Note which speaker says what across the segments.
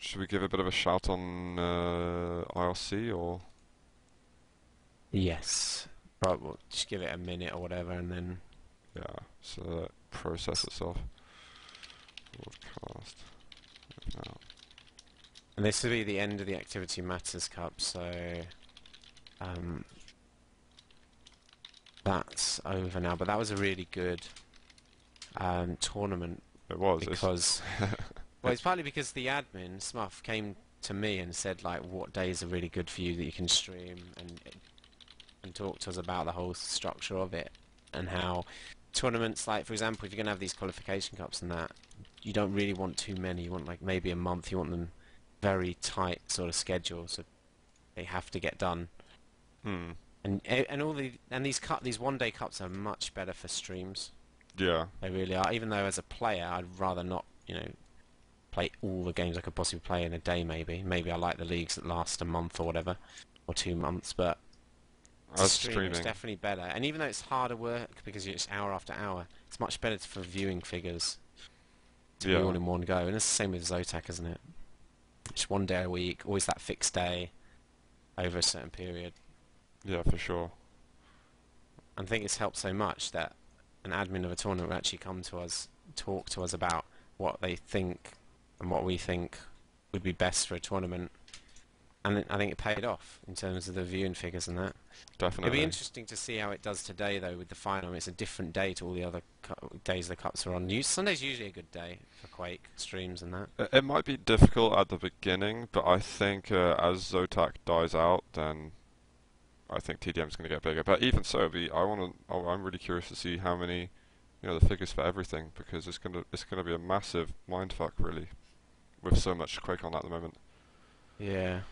Speaker 1: should we give a bit of a shout on IRC or?
Speaker 2: Yes. Right, we'll just give it a minute or whatever, and then
Speaker 1: Yeah, so that process itself. Broadcast. Now.
Speaker 2: and this will be the end of the Activity Matters Cup, so that's over now. But that was a really good tournament
Speaker 1: It was.
Speaker 2: because well, it's partly because the admin Smuff came to me and said like, what days are really good for you that you can stream, and talk to us about the whole structure of it and how tournaments, like for example, if you're going to have these qualification cups and that, you don't really want too many. You want like maybe a month. You want them very tight sort of schedule, so they have to get done.
Speaker 1: Hmm.
Speaker 2: And these one-day cups are much better for streams.
Speaker 1: Yeah.
Speaker 2: They really are. Even though as a player, I'd rather not, play all the games I could possibly play in a day. Maybe I like the leagues that last a month or whatever, or 2 months. But streaming is definitely better. And even though it's harder work because it's hour after hour, it's much better for viewing figures to be all in one go. And it's the same with Zotac, isn't it? Just 1 day a week, always that fixed day over a certain period.
Speaker 1: Yeah, for sure.
Speaker 2: I think it's helped so much that an admin of a tournament will actually come to us, talk to us about what they think and what we think would be best for a tournament. And I think it paid off in terms of the viewing figures and that.
Speaker 1: Definitely.
Speaker 2: It'll be interesting to see how it does today, though, with the final. It's a different day to all the other days the cups are on. Sunday's usually a good day for Quake streams and that.
Speaker 1: It might be difficult at the beginning, but I think as Zotac dies out, then I think TDM's going to get bigger. But even so, I'm really curious to see how many, the figures for everything, because it's gonna be a massive mindfuck, really, with so much Quake on at the moment.
Speaker 2: Yeah.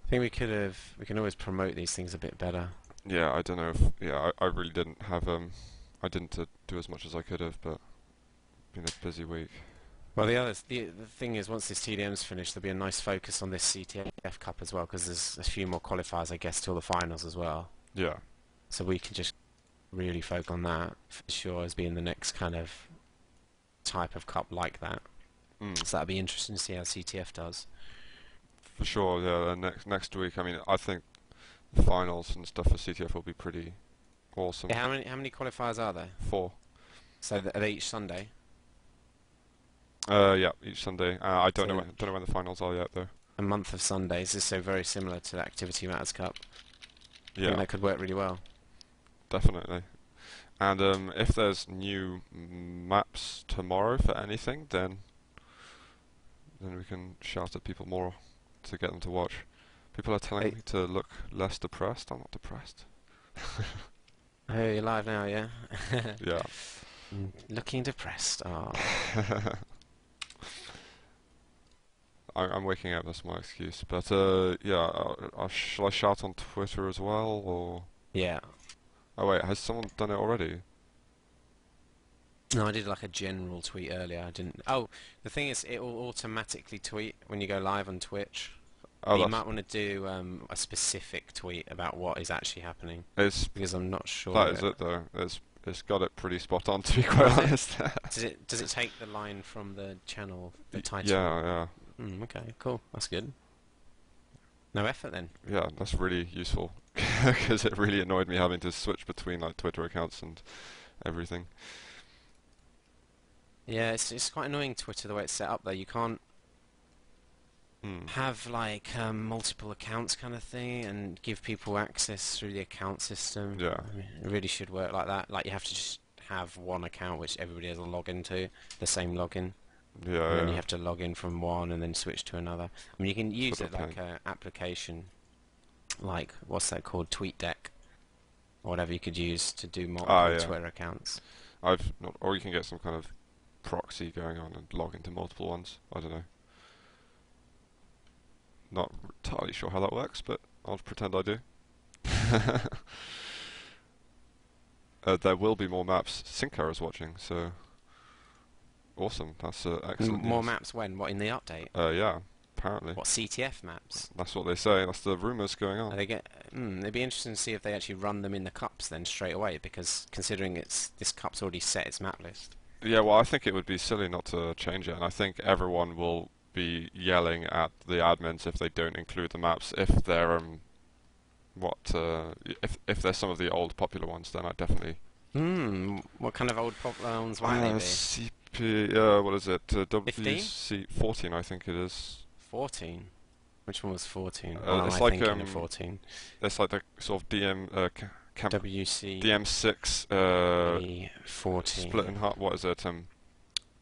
Speaker 2: I think we can always promote these things a bit better.
Speaker 1: Yeah, I don't know I really didn't have I didn't do as much as I could have, but been a busy week.
Speaker 2: Well, the thing is, once this TDM's finished, there'll be a nice focus on this CTF Cup as well, because there's a few more qualifiers, I guess, till the finals as well.
Speaker 1: Yeah.
Speaker 2: So we can just really focus on that for sure as being the next kind of type of cup like that. So that'll be interesting to see how CTF does.
Speaker 1: For sure, yeah. Next week, I mean, I think the finals and stuff for CTF will be pretty awesome.
Speaker 2: Yeah, how many qualifiers are there?
Speaker 1: 4.
Speaker 2: So are they each Sunday?
Speaker 1: Yeah, each Sunday. I don't know when the finals are yet, though.
Speaker 2: A month of Sundays is so very similar to the Activity Matters Cup. I
Speaker 1: Yeah,
Speaker 2: think that could work really well.
Speaker 1: definitely. And if there's new maps tomorrow for anything, then we can shout at people more to get them to watch. People are telling me to look less depressed. I'm not depressed.
Speaker 2: Oh, you're live now, yeah?
Speaker 1: Yeah.
Speaker 2: Looking depressed. Oh.
Speaker 1: I'm waking up, that's my excuse. But yeah, shall I shout on Twitter as well, or?
Speaker 2: Yeah.
Speaker 1: Oh wait, has someone done it already?
Speaker 2: No, I did like a general tweet earlier. I didn't. Oh, the thing is, it will automatically tweet when you go live on Twitch.
Speaker 1: Oh,
Speaker 2: you might want to do a specific tweet about what is actually happening. Because I'm not sure.
Speaker 1: That is it though. It's got it pretty spot on, to be quite honest.
Speaker 2: Does it take the line from the channel, the title?
Speaker 1: Yeah.
Speaker 2: Okay, cool. That's good. No effort then.
Speaker 1: Yeah, that's really useful because it really annoyed me having to switch between like Twitter accounts and everything.
Speaker 2: Yeah, it's quite annoying, Twitter, the way it's set up though. You can't have like multiple accounts kind of thing and give people access through the account system.
Speaker 1: Yeah.
Speaker 2: I mean, it really should work like that. Like you have to just have one account which everybody has a login to, the same login.
Speaker 1: Yeah.
Speaker 2: And then you have to log in from one and then switch to another. I mean, you can use it like an application, like what's that called, TweetDeck, or whatever you could use to do multiple Twitter accounts.
Speaker 1: Or you can get some kind of proxy going on and log into multiple ones. I don't know. Not entirely sure how that works, but I'll pretend I do. There will be more maps. Sincar is watching, so awesome. That's excellent.
Speaker 2: More maps when? What, in the update?
Speaker 1: Yeah, apparently.
Speaker 2: What, CTF maps?
Speaker 1: That's what they say. That's the rumours going on.
Speaker 2: It'd be interesting to see if they actually run them in the cups then straight away, because considering this cup's already set its map list.
Speaker 1: Yeah, well, I think it would be silly not to change it, and I think everyone will be yelling at the admins if they don't include the maps. If they're if there's some of the old popular ones, then I definitely.
Speaker 2: What kind of old popular ones might they be?
Speaker 1: CP, what is it?
Speaker 2: 15?
Speaker 1: WC 14, I think it is.
Speaker 2: 14? Which one was 14? Or am
Speaker 1: It's
Speaker 2: I
Speaker 1: like
Speaker 2: thinking of 14?
Speaker 1: it's like the sort of
Speaker 2: WC
Speaker 1: DM6
Speaker 2: 14.
Speaker 1: split in half. What is it?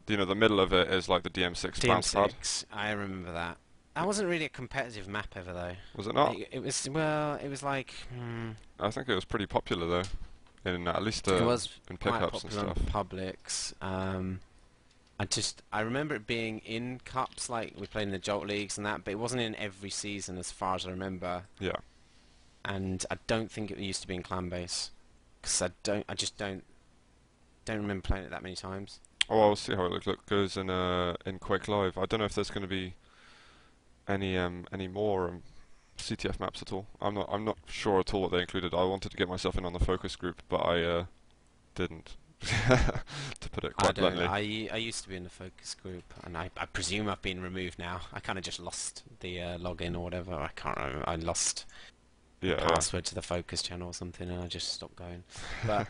Speaker 1: The middle of it is like the DM6 bounce pad.
Speaker 2: DM6, I remember that. That wasn't really a competitive map ever though.
Speaker 1: Was it not?
Speaker 2: It was, well, it was like...
Speaker 1: I think it was pretty popular though, in at least
Speaker 2: it was
Speaker 1: in
Speaker 2: quite
Speaker 1: pickups and
Speaker 2: popular
Speaker 1: stuff.
Speaker 2: in publics. I remember it being in cups, like we played in the Jolt Leagues and that, but it wasn't in every season as far as I remember.
Speaker 1: Yeah.
Speaker 2: And I don't think it used to be in clan base, because I just don't remember playing it that many times.
Speaker 1: Oh, I'll see how it goes in Quake Live. I don't know if there's going to be any more CTF maps at all. I'm not sure at all what they included. I wanted to get myself in on the focus group, but I didn't. To put it quite bluntly.
Speaker 2: I used to be in the focus group, and I presume I've been removed now. I kind of just lost the login or whatever. I can't remember. I lost the password to the focus channel or something, and I just stopped going. But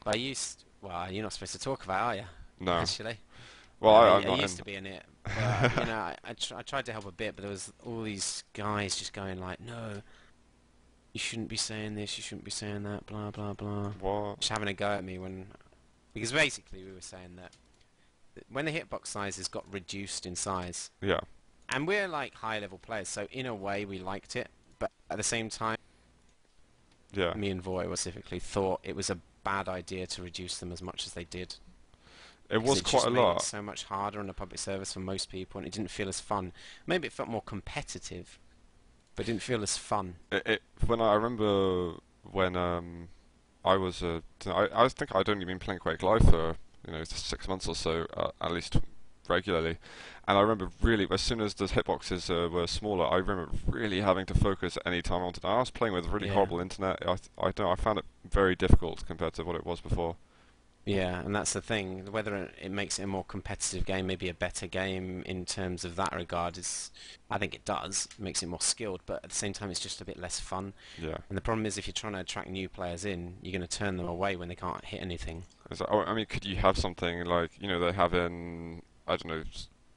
Speaker 2: I used. Well, you're not supposed to talk about it, are you?
Speaker 1: No.
Speaker 2: Actually.
Speaker 1: Well,
Speaker 2: I used to be in it, but I tried to help a bit, but there was all these guys just going like, no, you shouldn't be saying this, you shouldn't be saying that, blah blah blah.
Speaker 1: What?
Speaker 2: Just having a go at me because basically we were saying that when the hitbox sizes got reduced in size,
Speaker 1: Yeah.
Speaker 2: and we're like high level players, so in a way we liked it, but at the same time,
Speaker 1: Yeah.
Speaker 2: me and Voy specifically thought it was a bad idea to reduce them as much as they did.
Speaker 1: It was
Speaker 2: It
Speaker 1: quite
Speaker 2: just
Speaker 1: a
Speaker 2: made
Speaker 1: lot.
Speaker 2: it so much harder on the public service for most people, and it didn't feel as fun. Maybe it felt more competitive, but it didn't feel as fun.
Speaker 1: When I remember when I was I think I'd only been playing Quake Live for 6 months or so, at least regularly, and I remember really as soon as the hitboxes were smaller, I remember really having to focus any time I wanted. I was playing with really horrible internet. I don't know, I found it very difficult compared to what it was before.
Speaker 2: Yeah, and that's the thing. Whether it makes it a more competitive game, maybe a better game in terms of that regard, I think it does. It makes it more skilled, but at the same time, it's just a bit less fun.
Speaker 1: Yeah.
Speaker 2: And the problem is, if you're trying to attract new players in, you're going to turn them away when they can't hit anything.
Speaker 1: I mean, could you have something like they have in, I don't know,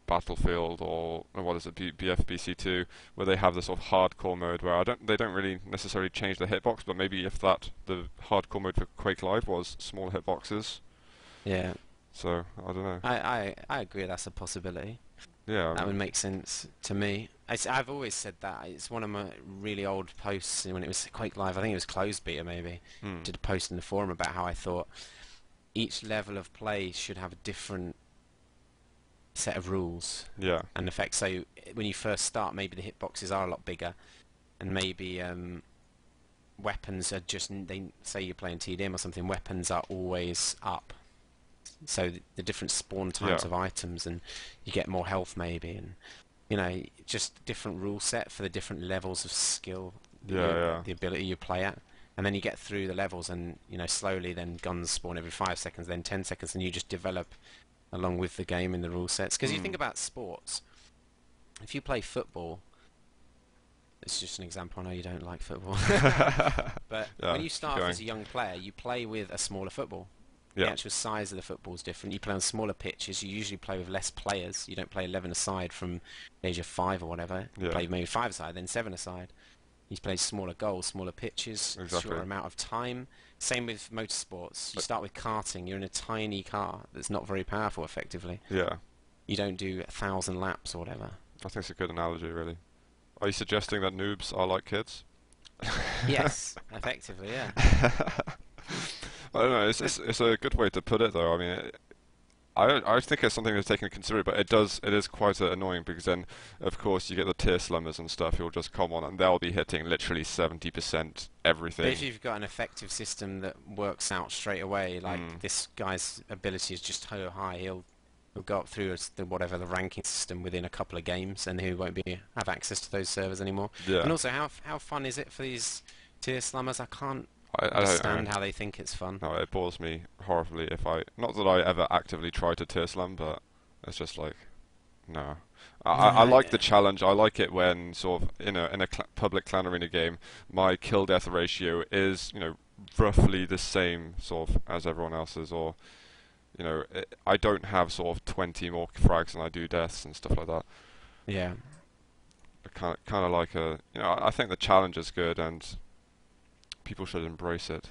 Speaker 1: Battlefield or what is it, BFBC2, where they have this sort of hardcore mode where they don't really necessarily change the hitbox, but maybe if the hardcore mode for Quake Live was small hitboxes.
Speaker 2: Yeah.
Speaker 1: So I don't know.
Speaker 2: I agree that's a possibility.
Speaker 1: Yeah.
Speaker 2: That would make sense to me. I've always said that. It's one of my really old posts when it was Quake Live. I think it was closed beta maybe. Did a post in the forum about how I thought each level of play should have a different set of rules and effects. So when you first start, maybe the hitboxes are a lot bigger, and maybe weapons are just, they say you're playing TDM or something, weapons are always up. So the different spawn times of items, and you get more health maybe, and just different rule set for the different levels of skill, the ability you play at. And then you get through the levels, and slowly then guns spawn every 5 seconds, then 10 seconds, and you just develop along with the game in the rule sets. Because you think about sports, if you play football, it's just an example, I know you don't like football, but when you start off as a young player, you play with a smaller football. The actual size of the football is different. You play on smaller pitches, you usually play with less players. You don't play 11 aside from the age of 5 or whatever. You play maybe 5 aside, then 7 aside. You play smaller goals, smaller pitches, shorter amount of time. Same with motorsports. You start with karting. You're in a tiny car that's not very powerful, effectively.
Speaker 1: Yeah.
Speaker 2: You don't do 1,000 laps or whatever.
Speaker 1: I think it's a good analogy, really. Are you suggesting that noobs are like kids?
Speaker 2: Yes, effectively, yeah.
Speaker 1: I don't know. It's a good way to put it, though. I mean, I think it's something that's taken into consideration, but it is quite annoying because then, of course, you get the tier slummers and stuff who'll just come on and they'll be hitting literally 70% everything.
Speaker 2: But if you've got an effective system that works out straight away, like this guy's ability is just so high, he'll go up through whatever the ranking system within a couple of games, and he won't have access to those servers anymore.
Speaker 1: Yeah.
Speaker 2: And also, how fun is it for these tier slummers? I can't understand how they think it's fun.
Speaker 1: No, it bores me horribly not that I ever actively try to tier slam, but it's just like, No.
Speaker 2: No,
Speaker 1: I like the challenge. I like it when sort of in a public clan arena game, my kill death ratio is roughly the same sort of as everyone else's, or I don't have sort of 20 more frags than I do deaths and stuff like that.
Speaker 2: yeah.
Speaker 1: I kind of like I think the challenge is good and people should embrace it.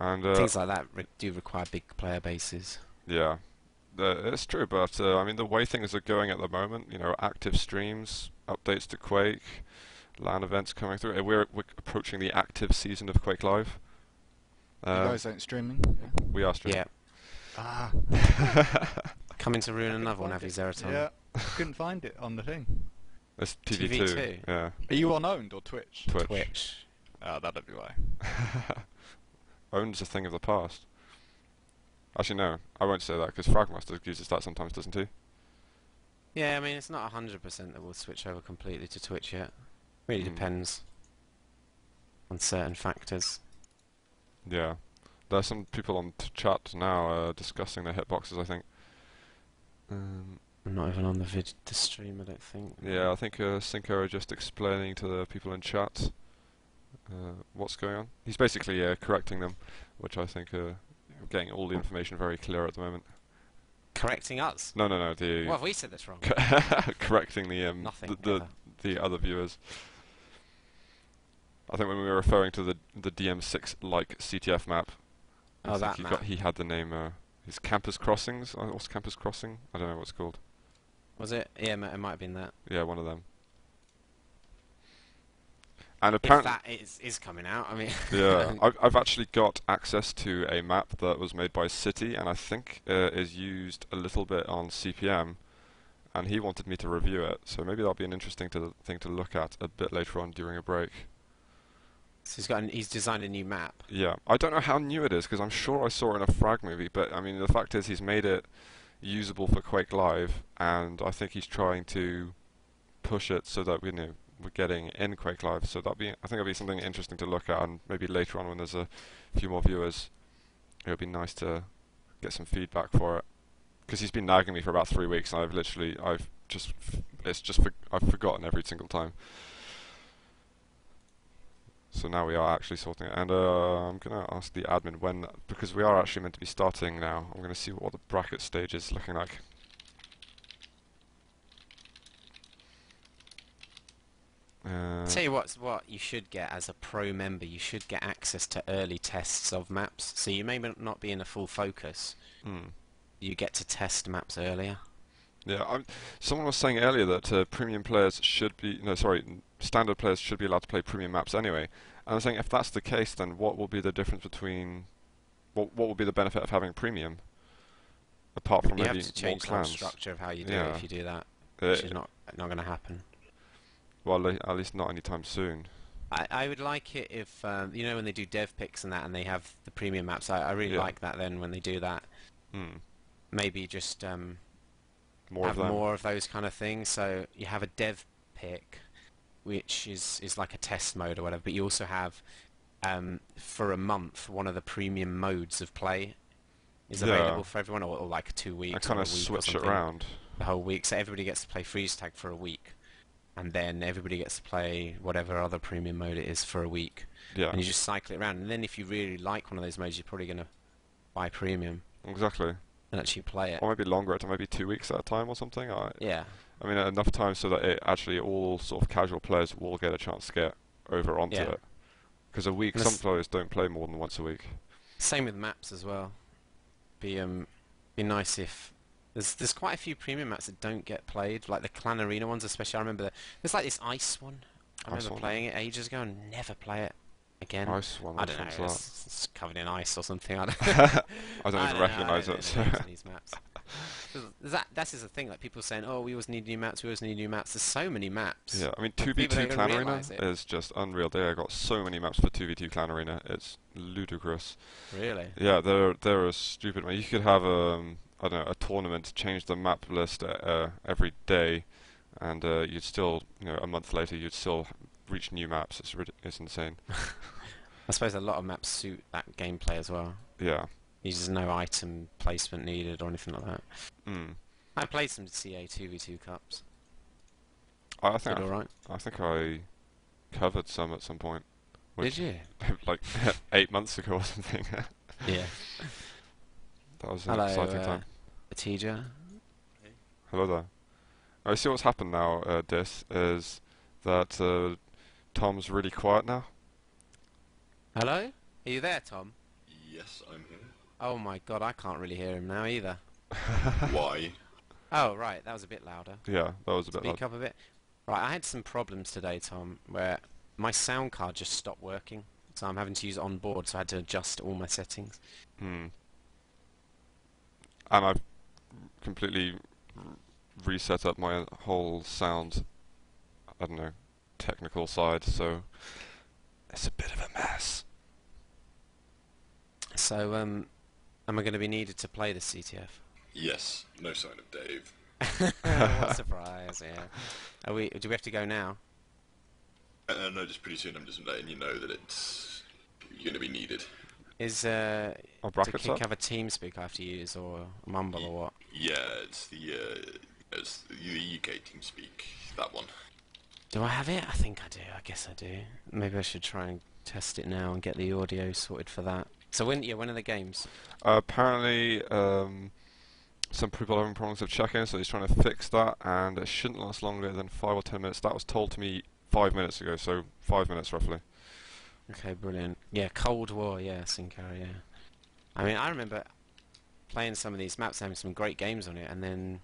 Speaker 1: And
Speaker 2: Things like that do require big player bases.
Speaker 1: yeah. It's true, but I mean the way things are going at the moment, active streams, updates to Quake, LAN events coming through. We're approaching the active season of Quake Live.
Speaker 3: You guys ain't streaming?
Speaker 1: We are streaming.
Speaker 2: Yeah.
Speaker 3: Ah.
Speaker 2: Coming to ruin another one, have you, Zeraton?
Speaker 3: Yeah. Couldn't find it on the thing.
Speaker 1: It's TV2.
Speaker 2: TV2?
Speaker 1: Yeah.
Speaker 3: Are you on Owned or Twitch?
Speaker 2: Twitch.
Speaker 3: Oh, that'd be why.
Speaker 1: Own's a thing of the past. Actually, no, I won't say that because Fragmaster uses that sometimes, doesn't he?
Speaker 2: Yeah, I mean, it's not 100% that we'll switch over completely to Twitch yet. Really depends on certain factors.
Speaker 1: Yeah. There's some people on chat now discussing their hitboxes, I think.
Speaker 2: I'm not even on the stream, I don't think.
Speaker 1: Yeah, I think Cinco are just explaining to the people in chat what's going on. He's basically correcting them, which I think getting all the information very clear at the moment.
Speaker 2: Correcting us?
Speaker 1: No.
Speaker 2: What have we said that's wrong?
Speaker 1: Correcting the
Speaker 2: Nothing.
Speaker 1: the other viewers. I think when we were referring to the DM6 like CTF map,
Speaker 2: Oh, that map.
Speaker 1: He had the name. His Campus Crossings. What's Campus Crossing? I don't know what it's called.
Speaker 2: Was it? Yeah, it might have been that.
Speaker 1: Yeah, one of them. And
Speaker 2: If
Speaker 1: apparently,
Speaker 2: that is coming out, I mean.
Speaker 1: yeah, I've actually got access to a map that was made by City, and I think is used a little bit on CPM. And he wanted me to review it, so maybe that'll be an interesting thing to look at a bit later on during a break.
Speaker 2: So he's designed a new map.
Speaker 1: Yeah, I don't know how new it is because I'm sure I saw it in a Frag movie, but I mean the fact is he's made it usable for Quake Live, and I think he's trying to push it so that we're getting in Quake Live. So I think it'll be something interesting to look at, and maybe later on when there's a few more viewers, it would be nice to get some feedback for it. Because he's been nagging me for about 3 weeks, and I've forgotten every single time. So now we are actually sorting it, and I'm gonna ask the admin when, because we are actually meant to be starting now. I'm gonna see what the bracket stage is looking like.
Speaker 2: Tell you what you should get as a pro member. You should get access to early tests of maps. So you may not be in a full focus. You get to test maps earlier.
Speaker 1: Yeah, someone was saying earlier that premium players standard players should be allowed to play premium maps anyway. And I'm saying if that's the case, then what will be the difference between what will be the benefit of having premium, apart from
Speaker 2: you
Speaker 1: maybe
Speaker 2: have to change
Speaker 1: more
Speaker 2: the
Speaker 1: clans?
Speaker 2: structure of how you do it if you do that, which is not going to happen.
Speaker 1: Well, at least not anytime soon.
Speaker 2: I would like it if when they do dev picks and that, and they have the premium maps. I really like that. Then when they do that, maybe just more of those kind of things. So you have a dev pick, which is like a test mode or whatever, but you also have for a month one of the premium modes of play is available for everyone, or like 2 weeks.
Speaker 1: I kind of switch it around
Speaker 2: the whole week, so everybody gets to play freeze tag for a week, and then everybody gets to play whatever other premium mode it is for a week.
Speaker 1: Yeah.
Speaker 2: And you just cycle it around, and then if you really like one of those modes, you're probably going to buy premium.
Speaker 1: Exactly.
Speaker 2: And actually play it.
Speaker 1: Or maybe longer, to maybe 2 weeks at a time or something.
Speaker 2: Yeah.
Speaker 1: I mean, enough time so that all sort of casual players will get a chance to get over onto it. Because a week, some players don't play more than once a week.
Speaker 2: Same with maps as well. Be nice if there's quite a few premium maps that don't get played, like the Clan Arena ones especially. I remember there's like this ice one. I remember playing it ages ago and never play it again.
Speaker 1: Ice one.
Speaker 2: I don't know. It's covered in ice or something. I don't
Speaker 1: even recognise it.
Speaker 2: These maps. That is the thing. Like people saying, "Oh, we always need new maps. We always need new maps." There's so many maps.
Speaker 1: Yeah, I mean, 2v2 Clan Arena is just unreal. They got so many maps for 2v2 Clan Arena. It's ludicrous.
Speaker 2: Really?
Speaker 1: Yeah, they're a stupid. You could have I don't know, a tournament, change the map list every day, and you'd still, a month later, you'd still reach new maps. It's insane.
Speaker 2: I suppose a lot of maps suit that gameplay as well.
Speaker 1: Yeah.
Speaker 2: There's no item placement needed or anything like that.
Speaker 1: Mm.
Speaker 2: I played some CA 2v2 cups.
Speaker 1: I think
Speaker 2: Did alright.
Speaker 1: I think I covered some at some point.
Speaker 2: Did you?
Speaker 1: Like 8 months ago or something.
Speaker 2: Yeah.
Speaker 1: That was an
Speaker 2: Hello,
Speaker 1: exciting time.
Speaker 2: Atija.
Speaker 1: Hello there. I see what's happened now, Dis, is that Tom's really quiet now.
Speaker 2: Hello? Are you there, Tom?
Speaker 4: Yes, I'm here.
Speaker 2: Oh my god, I can't really hear him now either.
Speaker 4: Why?
Speaker 2: Oh, right, that was a bit louder.
Speaker 1: Yeah, that was a bit
Speaker 2: Speak
Speaker 1: loud.
Speaker 2: up a bit. Right, I had some problems today, Tom, where my sound card just stopped working. So I'm having to use it on board, so I had to adjust all my settings.
Speaker 1: Hmm. And I've completely reset up my whole sound, I don't know, technical side, so it's a bit of a mess.
Speaker 2: So, am I going to be needed to play the CTF?
Speaker 4: Yes, no sign of Dave.
Speaker 2: What a surprise, yeah. Do we have to go now?
Speaker 4: No, just pretty soon I'm just letting you know that you're going to be needed.
Speaker 2: Is,
Speaker 1: Our
Speaker 2: does
Speaker 1: brackets
Speaker 2: Kick
Speaker 1: up?
Speaker 2: have a TeamSpeak I have to use, or Mumble, or what?
Speaker 4: Yeah, it's the UK TeamSpeak, that one.
Speaker 2: Do I have it? I think I do. I guess I do. Maybe I should try and test it now and get the audio sorted for that. So when are the games?
Speaker 1: Apparently, some people are having problems with check-in, so he's trying to fix that, and it shouldn't last longer than 5 or 10 minutes. That was told to me 5 minutes ago, so 5 minutes roughly.
Speaker 2: Okay, brilliant. Yeah, Cold War, yeah, Sincara, yeah. I mean, I remember playing some of these maps, having some great games on it, and then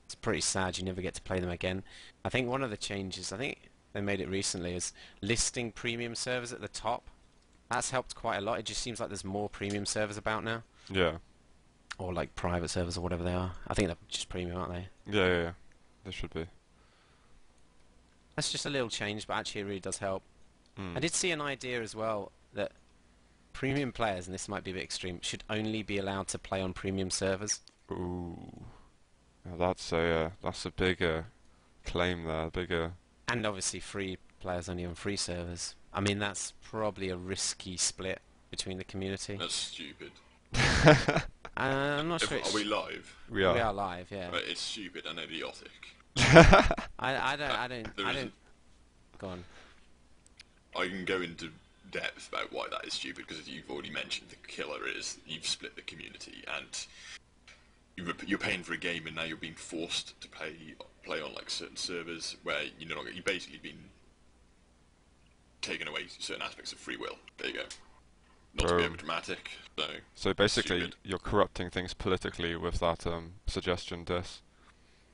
Speaker 2: it's pretty sad you never get to play them again. I think one of the changes, I think they made it recently, is listing premium servers at the top. That's helped quite a lot. It just seems like there's more premium servers about now.
Speaker 1: Yeah.
Speaker 2: Or like private servers or whatever they are. I think they're just premium, aren't they?
Speaker 1: Yeah. They should be.
Speaker 2: That's just a little change, but actually it really does help.
Speaker 1: Mm.
Speaker 2: I did see an idea as well that premium players, and this might be a bit extreme, should only be allowed to play on premium servers.
Speaker 1: Ooh. Now that's a big claim there, bigger.
Speaker 2: And obviously free players only on free servers. I mean, that's probably a risky split between the community.
Speaker 4: That's stupid.
Speaker 2: I'm not sure.
Speaker 4: Are we live?
Speaker 1: We are.
Speaker 2: We are live, yeah.
Speaker 4: Right, it's stupid and idiotic.
Speaker 2: I don't. Go on.
Speaker 4: I can go into depth about why that is stupid, because as you've already mentioned, the killer is you've split the community, and you're paying for a game, and now you're being forced to play on like certain servers where you've basically been taken away certain aspects of free will. There you go. Not to be over dramatic.
Speaker 1: So basically,
Speaker 4: stupid.
Speaker 1: you're corrupting things politically with that suggestion, Dis.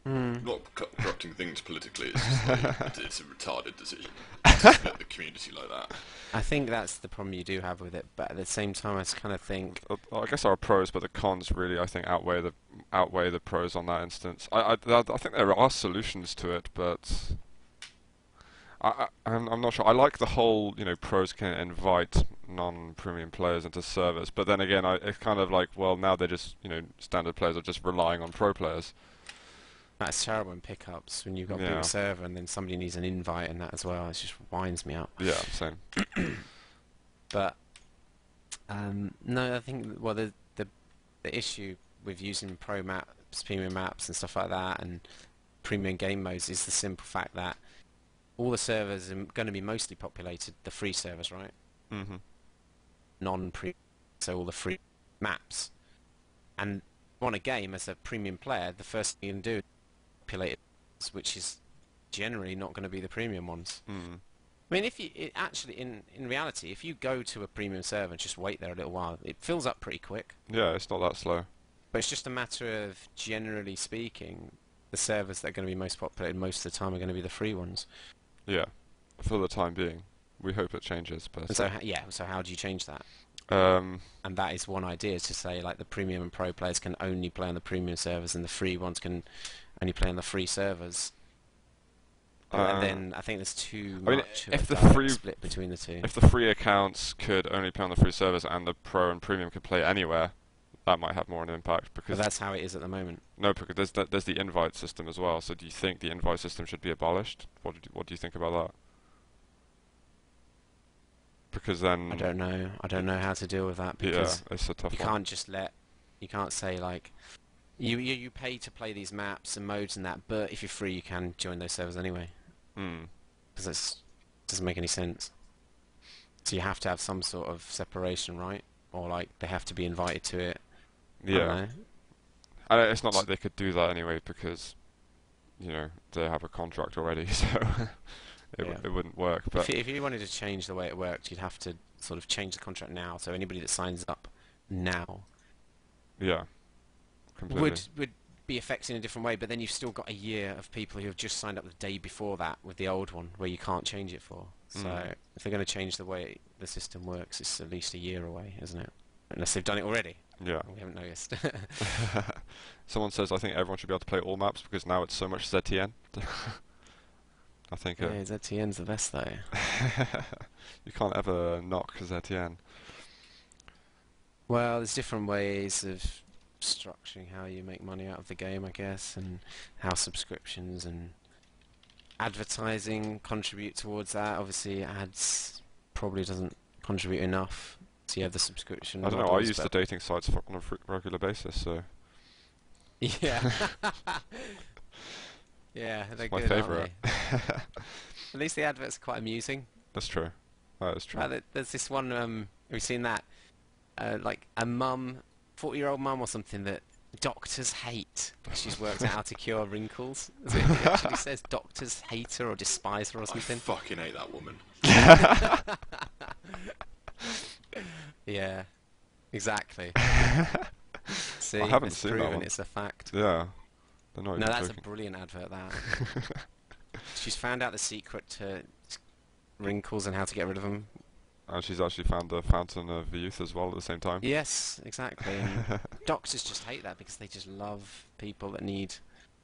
Speaker 4: Not corrupting things politically. It's just like, it's a retarded decision to split the community like that.
Speaker 2: I think that's the problem you do have with it, but at the same time, I just kind of think
Speaker 1: I guess there are pros, but the cons really, I think, outweigh the pros on that instance. I think there are solutions to it, but I'm not sure. I like the whole, pros can invite non-premium players into servers, but then again, it's kind of like, well, now they're just, standard players are just relying on pro players.
Speaker 2: that's terrible in pickups when you've got a
Speaker 1: Yeah.
Speaker 2: big server and then somebody needs an invite and that as well. It just winds me up.
Speaker 1: Yeah, same.
Speaker 2: But no, I think the issue with using pro maps, premium maps, and stuff like that, and premium game modes is the simple fact that all the servers are going to be mostly populated the free servers, right?
Speaker 1: Mm-hmm.
Speaker 2: Non-pre, so all the free maps. And on a game as a premium player, the first thing you can do is populate it, which is generally not going to be the premium ones.
Speaker 1: Mm.
Speaker 2: I mean, in reality, if you go to a premium server and just wait there a little while, it fills up pretty quick.
Speaker 1: Yeah, it's not that slow.
Speaker 2: But it's just a matter of, generally speaking, the servers that are going to be most populated most of the time are going to be the free ones.
Speaker 1: Yeah, for the time being. We hope it changes, but
Speaker 2: And so how do you change that?
Speaker 1: um,
Speaker 2: And that is one idea, is to say like the premium and pro players can only play on the premium servers and the free ones can only play on the free servers. And then I think there's too much of
Speaker 1: if
Speaker 2: a
Speaker 1: the
Speaker 2: direct
Speaker 1: free-
Speaker 2: split between the two.
Speaker 1: if the free accounts could only play on the free servers and the pro and premium could play anywhere, that might have more of an impact.
Speaker 2: But
Speaker 1: Because
Speaker 2: that's how it is at the moment.
Speaker 1: no, because there's the invite system as well. So do you think the invite system should be abolished? What do you think about Because then
Speaker 2: I don't know. I don't know how to deal with that
Speaker 1: yeah,
Speaker 2: because
Speaker 1: it's a tough
Speaker 2: you
Speaker 1: one.
Speaker 2: can't just let. You can't say like, you pay to play these maps and modes and that, but if you're free, you can join those servers anyway.
Speaker 1: Mm.
Speaker 2: Because that doesn't make any sense. So you have to have some sort of separation, right? Or like they have to be invited to it. I don't
Speaker 1: Yeah.
Speaker 2: know.
Speaker 1: And it's not like they could do that anyway because, you know, they have a contract already, so
Speaker 2: Yeah.
Speaker 1: it wouldn't work. But
Speaker 2: If you wanted to change the way it worked, you'd have to sort of change the contract now. So anybody that signs up now
Speaker 1: yeah, completely.
Speaker 2: would be affected in a different way. But then you've still got a year of people who have just signed up the day before that with the old one, where you can't change it for. So if they're going to change the way the system works, it's at least a year away, isn't it? Unless they've done it already.
Speaker 1: Yeah.
Speaker 2: We haven't noticed.
Speaker 1: Someone says I think everyone should be able to play all maps because now it's so much ZTN. I think
Speaker 2: Yeah, ZTN's the best though.
Speaker 1: you can't ever knock ZTN.
Speaker 2: Well, there's different ways of structuring how you make money out of the game, I guess, and how subscriptions and advertising contribute towards that. Obviously, ads probably doesn't contribute enough. So you have the subscription
Speaker 1: I don't know. I
Speaker 2: models,
Speaker 1: use the
Speaker 2: but
Speaker 1: dating sites on a regular basis, so
Speaker 2: yeah, yeah, they're
Speaker 1: it's my
Speaker 2: good, aren't
Speaker 1: favourite.
Speaker 2: they? At least the adverts are quite amusing.
Speaker 1: That's true. That is true.
Speaker 2: There's this one. Have you seen that? Like a mum, 40-year-old mum or something that doctors hate. She's worked out how to cure wrinkles. It actually says doctors hate her or despise her or
Speaker 4: I
Speaker 2: something.
Speaker 4: fucking hate that woman.
Speaker 2: Yeah, exactly. See,
Speaker 1: I haven't
Speaker 2: it's
Speaker 1: seen that
Speaker 2: proven,
Speaker 1: one.
Speaker 2: it's a fact.
Speaker 1: Yeah. They're not
Speaker 2: No,
Speaker 1: even
Speaker 2: that's
Speaker 1: joking.
Speaker 2: a brilliant advert, that. She's found out the secret to wrinkles and how to get rid of them.
Speaker 1: And she's actually found the fountain of youth as well at the same time.
Speaker 2: Yes, exactly. And doctors just hate that because they just love people that need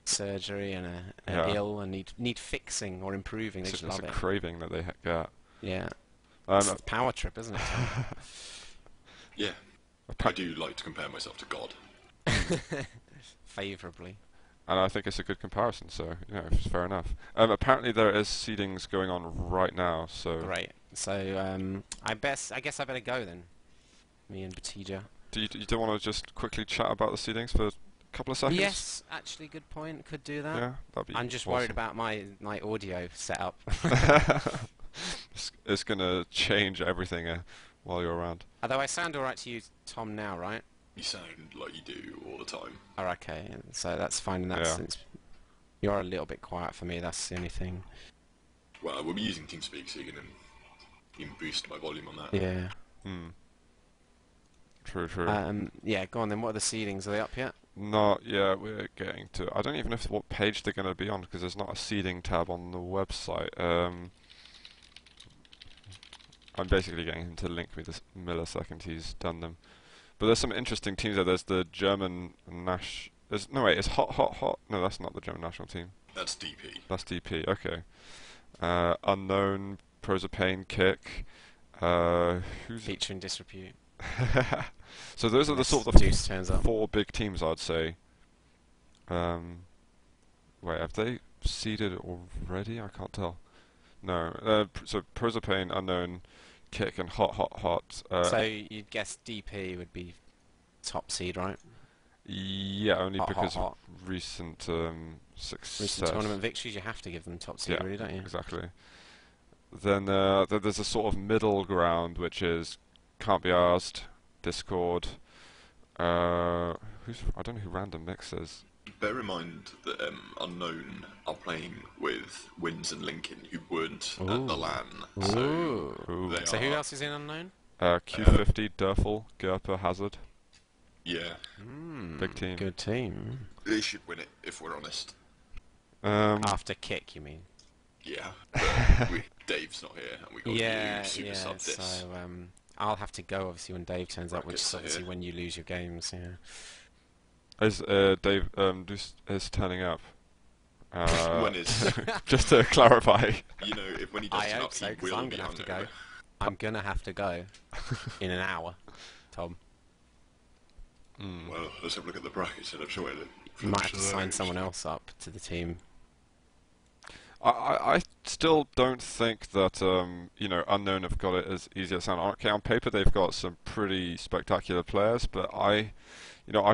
Speaker 2: surgery and are
Speaker 1: Yeah.
Speaker 2: ill and need fixing or improving. They
Speaker 1: It's
Speaker 2: just
Speaker 1: a
Speaker 2: love it.
Speaker 1: craving that they get.
Speaker 2: Yeah. It's
Speaker 1: Um,
Speaker 2: a power trip, isn't it?
Speaker 4: Yeah, I do like to compare myself to God.
Speaker 2: Favourably.
Speaker 1: and I think it's a good comparison, so you know, it's fair enough. Apparently there is seedings going on right now, so
Speaker 2: Great. So I guess I better go then. Me and Batija.
Speaker 1: do you don't want to just quickly chat about the seedings for a couple of seconds?
Speaker 2: Yes, actually, good point. Could do that.
Speaker 1: Yeah, that'd be
Speaker 2: I'm just
Speaker 1: awesome.
Speaker 2: worried about my audio setup.
Speaker 1: It's gonna change everything while you're around.
Speaker 2: Although I sound alright to you, Tom, now, right?
Speaker 4: You sound like you do all the time.
Speaker 2: Oh, okay. So that's fine in that
Speaker 1: Yeah.
Speaker 2: sense. You're a little bit quiet for me, that's the only thing.
Speaker 4: Well, we'll be using TeamSpeak, so you can boost my volume on that.
Speaker 2: Yeah.
Speaker 1: Hmm. True, true.
Speaker 2: Yeah, go on then. What are the seedings? Are they up yet?
Speaker 1: Not yet. We're getting to. I don't even know what page they're going to be on because there's not a seeding tab on the website. I'm basically getting him to link me this millisecond he's done them. But there's some interesting teams there. There's the German no wait, it's hot. No, that's not the German national team.
Speaker 4: That's DP.
Speaker 1: That's DP. Okay. Unknown, Prosopane, Kick. Who's
Speaker 2: Featuring disrepute.
Speaker 1: So those are the sort of
Speaker 2: Deuce turns up.
Speaker 1: 4 big teams, I'd say. Wait, have they seeded already? I can't tell. No. So Prosopane, Unknown, Kick, and Hot.
Speaker 2: So you'd guess DP would be top seed, right?
Speaker 1: Yeah, only because
Speaker 2: Hot.
Speaker 1: of recent success.
Speaker 2: Recent tournament victories, you have to give them top seed,
Speaker 1: Yeah,
Speaker 2: really, don't you?
Speaker 1: exactly. Then there's a sort of middle ground, which is Can't Be Asked, Discord. I don't know who Random Mix is.
Speaker 4: Bear in mind that Unknown are playing with Wins and Lincoln, who weren't at the LAN. So
Speaker 2: Ooh.
Speaker 4: they
Speaker 2: So
Speaker 4: are,
Speaker 2: who else is in Unknown?
Speaker 1: Q50, Durfel, Gerper, Hazard.
Speaker 4: yeah,
Speaker 1: Big team.
Speaker 2: Good team.
Speaker 4: they should win it if we're honest.
Speaker 2: After Kick, you mean?
Speaker 4: Yeah, but Dave's not here, and we got
Speaker 2: Yeah,
Speaker 4: you super sub this.
Speaker 2: so I'll have to go, obviously, when Dave turns up, which is
Speaker 4: Brackets are
Speaker 2: obviously
Speaker 4: here.
Speaker 2: when you lose your games, yeah.
Speaker 1: Is Dave is turning up?
Speaker 4: When is
Speaker 1: Just to clarify.
Speaker 4: you know when he does
Speaker 2: I
Speaker 4: turn
Speaker 2: hope
Speaker 4: up,
Speaker 2: so,
Speaker 4: he
Speaker 2: because
Speaker 4: will
Speaker 2: I'm
Speaker 4: be
Speaker 2: going to have to go.
Speaker 4: hungover.
Speaker 2: I'm going to have to go in an hour, Tom.
Speaker 4: Well, let's have a look at the brackets, and I'm sure
Speaker 2: You might have to sign someone else up to the team.
Speaker 1: I still don't think that Unknown have got it as easy as it sounds. Okay, on paper they've got some pretty spectacular players, but I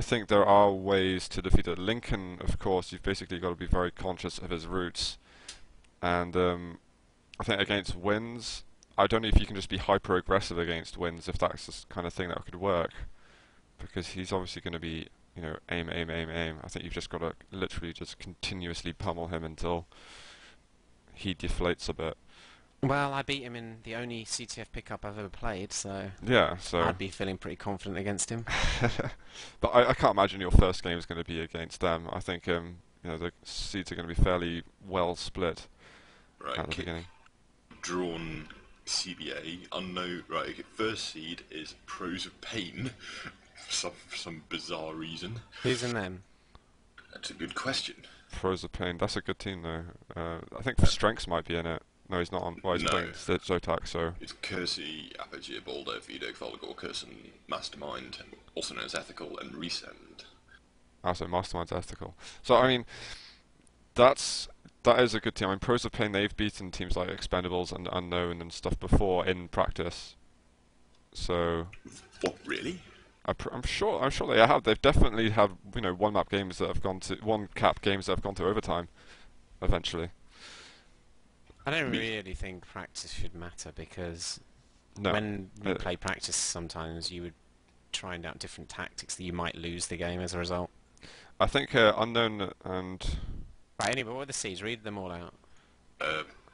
Speaker 1: think there are ways to defeat it. Lincoln, of course, you've basically got to be very conscious of his roots, and I think against Wins, I don't know if you can just be hyper aggressive against Wins, if that's the kind of thing that could work, because he's obviously going to be aim, aim, aim, aim. I think you've just got to literally just continuously pummel him until he deflates a bit.
Speaker 2: Well, I beat him in the only CTF pickup I've ever played, so
Speaker 1: Yeah, so
Speaker 2: I'd be feeling pretty confident against him.
Speaker 1: but I can't imagine your first game is going to be against them. I think the seeds are going to be fairly well split
Speaker 4: Right,
Speaker 1: at the beginning.
Speaker 4: drawn CBA, unknown. Right, okay, first seed is Pros of Pain, for some bizarre reason.
Speaker 2: Who's in them?
Speaker 4: That's a good question.
Speaker 1: Pros of Pain, that's a good team though. I think Strengths might be in it. No, he's not on. Well, he's
Speaker 4: No.
Speaker 1: playing Zotac, so
Speaker 4: It's Kersey, Apogee, Baldo, Vido, Folgor, Curson, Mastermind, also known as Ethical, and Resend.
Speaker 1: also Mastermind's ethical. So I mean, that is a good team. I mean, Pros of Pain, they've beaten teams like Expendables and Unknown and stuff before in practice. So
Speaker 4: What, really?
Speaker 1: I'm sure they have. They've definitely had one cap games that have gone to overtime eventually.
Speaker 2: I don't really think practice should matter, because
Speaker 1: No,
Speaker 2: when you play practice, sometimes you would try out different tactics that you might lose the game as a result.
Speaker 1: I think Unknown and
Speaker 2: Right, anyway, what are the seeds? Read them all out.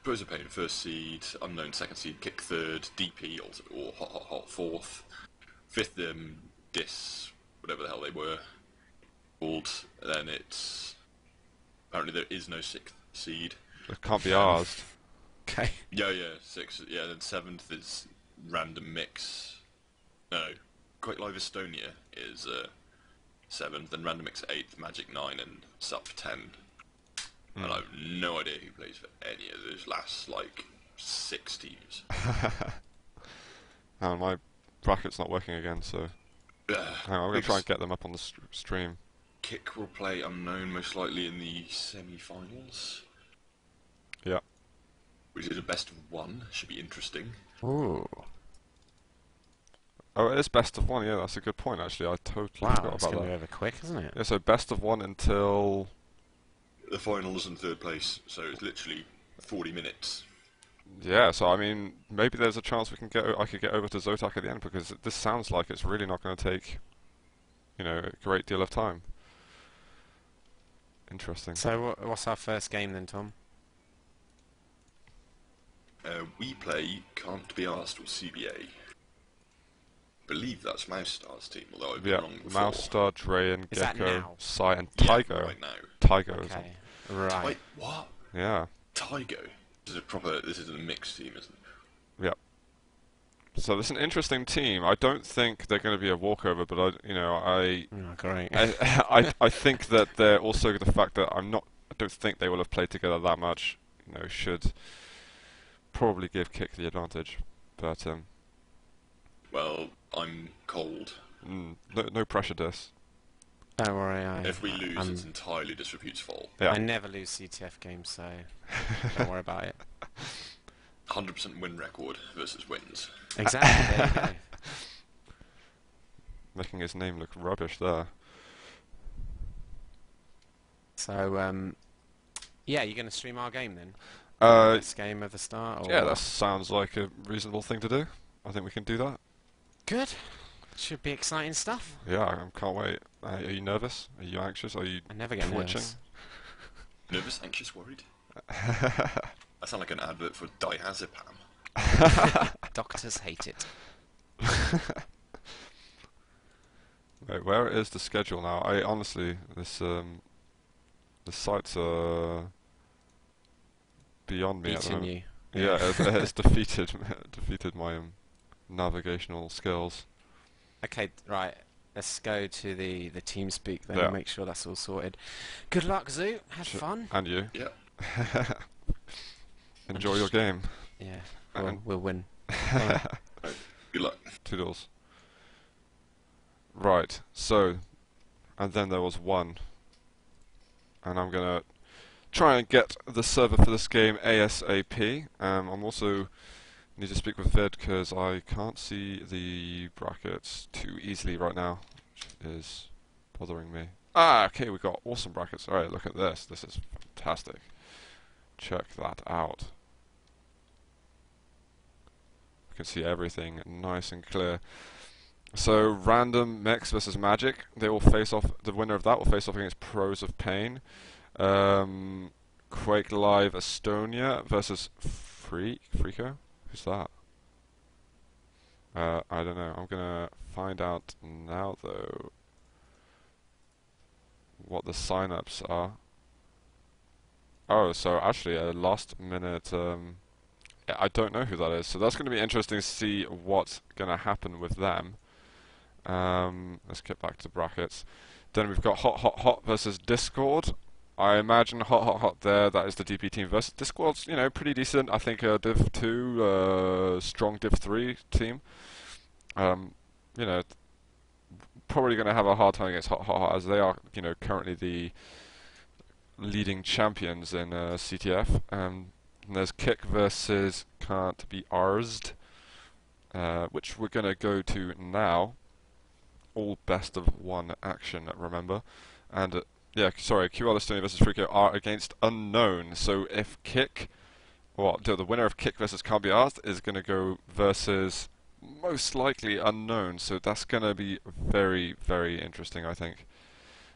Speaker 4: Pros of Pain, first seed, Unknown, second seed, Kick third, DP, or Hot fourth, fifth, Dis, whatever the hell they were called. Then it's apparently there is no sixth seed.
Speaker 1: it can't be ours.
Speaker 2: Okay.
Speaker 4: Yeah, sixth. Yeah, then seventh is Random Mix. No, QUAKELIVE Estonia is seventh, then Random Mix eighth, Magic 9, and Sup 10. And I have no idea who plays for any of those last like 6 teams.
Speaker 1: And my bracket's not working again, so hang on, I'm going to try and get them up on the stream.
Speaker 4: Kick will play Unknown most likely in the semi-finals,
Speaker 1: Yeah.
Speaker 4: which is a best of 1. Should be interesting.
Speaker 2: Ooh.
Speaker 1: Oh, it is best of 1. Yeah, that's a good point. Actually, I totally
Speaker 2: Wow,
Speaker 1: forgot
Speaker 2: it's
Speaker 1: about
Speaker 2: going to
Speaker 1: that.
Speaker 2: be over quick, isn't it?
Speaker 1: Yeah, so best of 1 until
Speaker 4: The finals and third place, so it's literally 40 minutes.
Speaker 1: yeah. So I mean, maybe there's a chance I could get over to Zotac at the end, because this sounds like it's really not going to take a great deal of time. Interesting.
Speaker 2: So what's our first game then, Tom?
Speaker 4: We play Can't Be Asked with CBA. Believe that's Mouse Star's team, although I've been
Speaker 1: Yeah,
Speaker 4: wrong before.
Speaker 1: Mouse Star, Drayen,
Speaker 2: Is that
Speaker 1: Gecko,
Speaker 2: now?
Speaker 1: Psy, and
Speaker 4: Yeah,
Speaker 1: Tygo.
Speaker 4: right now.
Speaker 1: Tygo is on.
Speaker 2: Okay. Right.
Speaker 4: Wait, what?
Speaker 1: Yeah.
Speaker 4: Tygo? This is a mixed team, isn't it?
Speaker 1: Yep. So this is an interesting team. I don't think they're going to be a walkover, but I
Speaker 2: Oh, great.
Speaker 1: I think that they're also the fact that I don't think they will have played together that much. Should probably give Kick the advantage, but
Speaker 4: Well, I'm cold.
Speaker 1: no pressure, Dis.
Speaker 2: Don't worry,
Speaker 4: If we lose, it's entirely Disrepute's fault.
Speaker 1: Yeah.
Speaker 2: I never lose CTF games, so don't worry about it.
Speaker 4: 100% win record versus wins.
Speaker 2: Exactly, there you go.
Speaker 1: Making his name look rubbish there.
Speaker 2: So, yeah, you're going to stream our game then? This game of the start? Or
Speaker 1: Yeah,
Speaker 2: what?
Speaker 1: that sounds like a reasonable thing to do. I think we can do that.
Speaker 2: Good. Should be exciting stuff.
Speaker 1: Yeah, I can't wait. Are you nervous? Are you anxious? Are you
Speaker 2: I never get
Speaker 1: twitching?
Speaker 2: nervous.
Speaker 4: Nervous, anxious, worried? I sound like an advert for diazepam.
Speaker 2: Doctors hate it.
Speaker 1: Wait, where is the schedule now? I honestly, the sites are beyond me at the
Speaker 2: Beating
Speaker 1: moment.
Speaker 2: you.
Speaker 1: Yeah, it's defeated my navigational skills.
Speaker 2: Okay, right. Let's go to the team speak then
Speaker 1: Yeah.
Speaker 2: and make sure that's all sorted. Good luck, Zoo. Have fun.
Speaker 1: And you.
Speaker 4: Yeah.
Speaker 1: Enjoy your game.
Speaker 2: Yeah,
Speaker 1: And-
Speaker 2: we'll win.
Speaker 4: Good luck.
Speaker 1: Toodles. Right, so, and then there was one. And I'm gonna try and get the server for this game ASAP. I'm also need to speak with Vid because I can't see the brackets too easily right now, which is bothering me. Ah, okay, we got awesome brackets. Alright, look at this. This is fantastic. Check that out. You can see everything nice and clear. So, random mix versus magic. They will face off. The winner of that will face off against Pros of Pain. Quake Live Estonia versus Freako. Who's that? I don't know. I'm gonna find out now though what the sign-ups are. Oh, so actually a last minute. I don't know who that is. So that's going to be interesting to see what's going to happen with them. Let's get back to brackets. Then we've got Hot Hot Hot versus Discord. I imagine Hot Hot Hot there, that is the DP team versus Discord's, you know, pretty decent. I think Div 2, strong Div 3 team. You know, probably going to have a hard time against Hot Hot Hot as they are, you know, currently the leading champions in CTF. And there's Kick versus Can't Be Arsed, which we're going to go to now. All best of one action, remember. And yeah, sorry, QL Estonia versus Freako are against Unknown. So if Kick, well, the winner of Kick versus Can't Be Arsed is going to go versus most likely Unknown. So that's going to be very, very interesting, I think.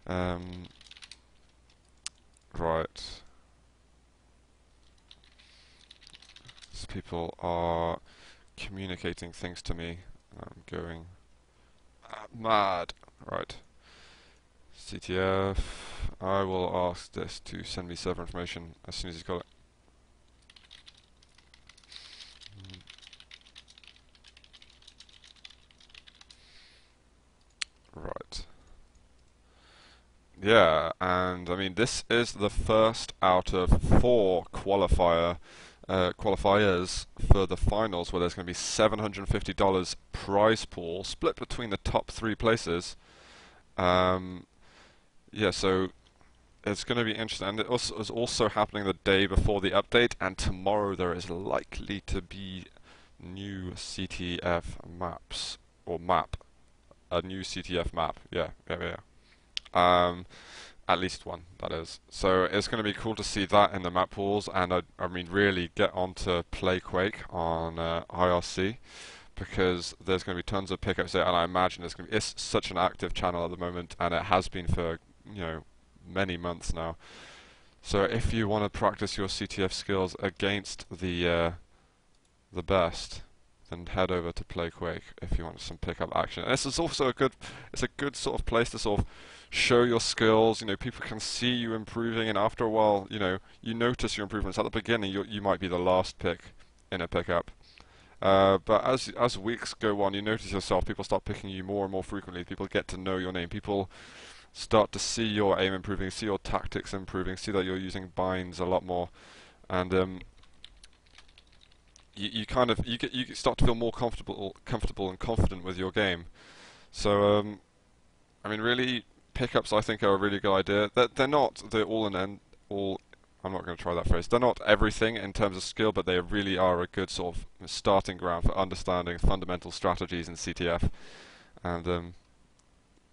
Speaker 1: Right. So people are communicating things to me. I'm going mad. Right. CTF. I will ask this to send me server information as soon as he's got it. Right. Yeah, and I mean this is the first out of 4 qualifiers for the finals, where there's going to be $750 prize pool split between the top 3 places. Yeah, so it's going to be interesting, and it is also happening the day before the update, and tomorrow there is likely to be new CTF maps, or a new CTF map. Yeah. At least one, that is. So it's going to be cool to see that in the map pools, and I mean really get onto playQUAKE on IRC, because there's going to be tons of pickups there, and I imagine it's such an active channel at the moment, and it has been for, you know, many months now. So if you want to practice your CTF skills against the best, then head over to playQUAKE if you want some pickup action. And this is also a good sort of place to sort of show your skills. You know, people can see you improving, and after a while, you know, you notice your improvements. At the beginning, you might be the last pick in a pickup. But as weeks go on, you notice yourself, people start picking you more and more frequently. People get to know your name. People start to see your aim improving, see your tactics improving, see that you're using binds a lot more, and you start to feel more comfortable and confident with your game. So I mean, really, pickups I think are a really good idea. They're not the all and end all. I'm not going to try that phrase. They're not everything in terms of skill, but they really are a good sort of starting ground for understanding fundamental strategies in CTF. And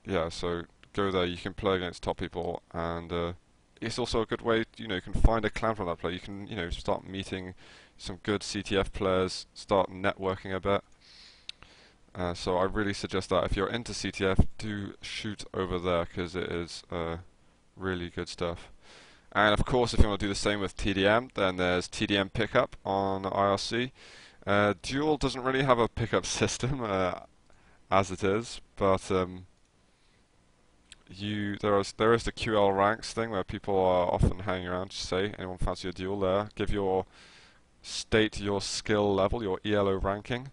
Speaker 1: yeah, so go there. You can play against top people, and it's also a good way. You know, you can find a clan from that player. You can, you know, start meeting some good CTF players, start networking a bit. So I really suggest that if you're into CTF, do shoot over there, because it is really good stuff. And of course, if you want to do the same with TDM, then there's TDM Pickup on IRC. Duel doesn't really have a pickup system as it is, but there is the QL ranks thing where people are often hanging around to say, anyone fancy a duel there? State your skill level, your ELO ranking.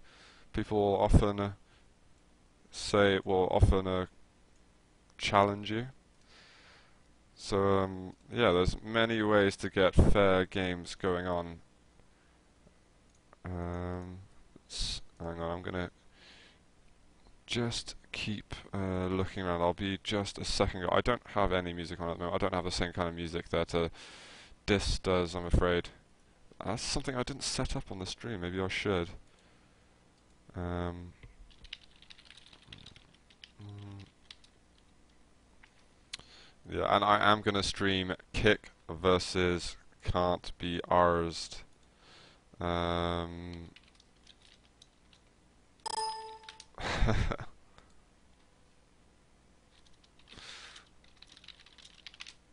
Speaker 1: People often often challenge you. So yeah, there's many ways to get fair games going on. Hang on, I'm gonna just keep looking around. I'll be just a second. I don't have any music on at the moment. I don't have the same kind of music there to Dis does, I'm afraid. That's something I didn't set up on the stream. Maybe I should. Yeah, and I am gonna stream Kick versus Can't Be Arsed.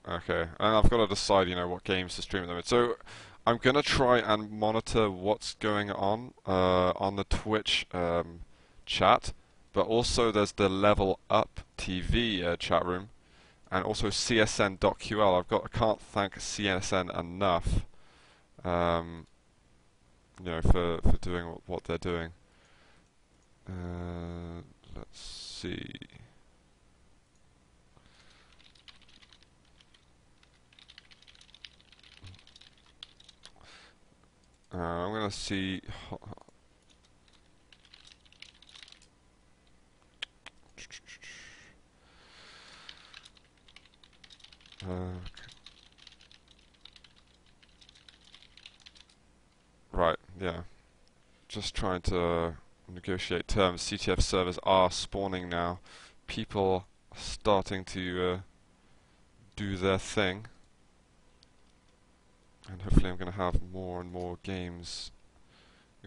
Speaker 1: Okay, and I've got to decide, what games to stream at the moment. So I'm gonna try and monitor what's going on the Twitch chat, but also there's the Level Up TV chat room, and also CSN.QL. I can't thank CSN enough, for doing what they're doing. Let's see. I'm gonna see. Right, yeah. Just trying to negotiate terms. CTF servers are spawning now. People are starting to do their thing. And hopefully I'm going to have more and more games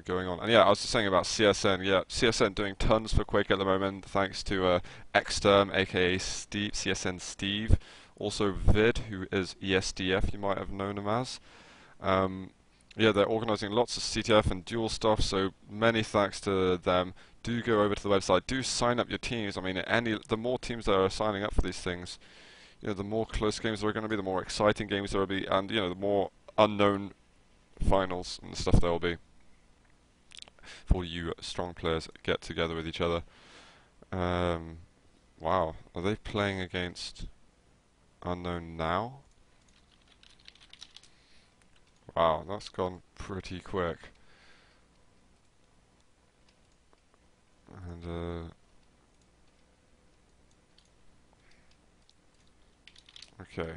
Speaker 1: going on. And yeah, I was just saying about CSN. Yeah, CSN doing tons for Quake at the moment, thanks to Xterm, aka Steve, CSN Steve. Also Vid, who is ESDF, you might have known him as. Yeah, they're organising lots of CTF and dual stuff, so many thanks to them. Do go over to the website, do sign up your teams. I mean, the more teams that are signing up for these things, the more close games there are going to be, the more exciting games there will be, and the more unknown finals and stuff there will be for you strong players get together with each other. Wow, are they playing against unknown now? Wow, that's gone pretty quick. And okay.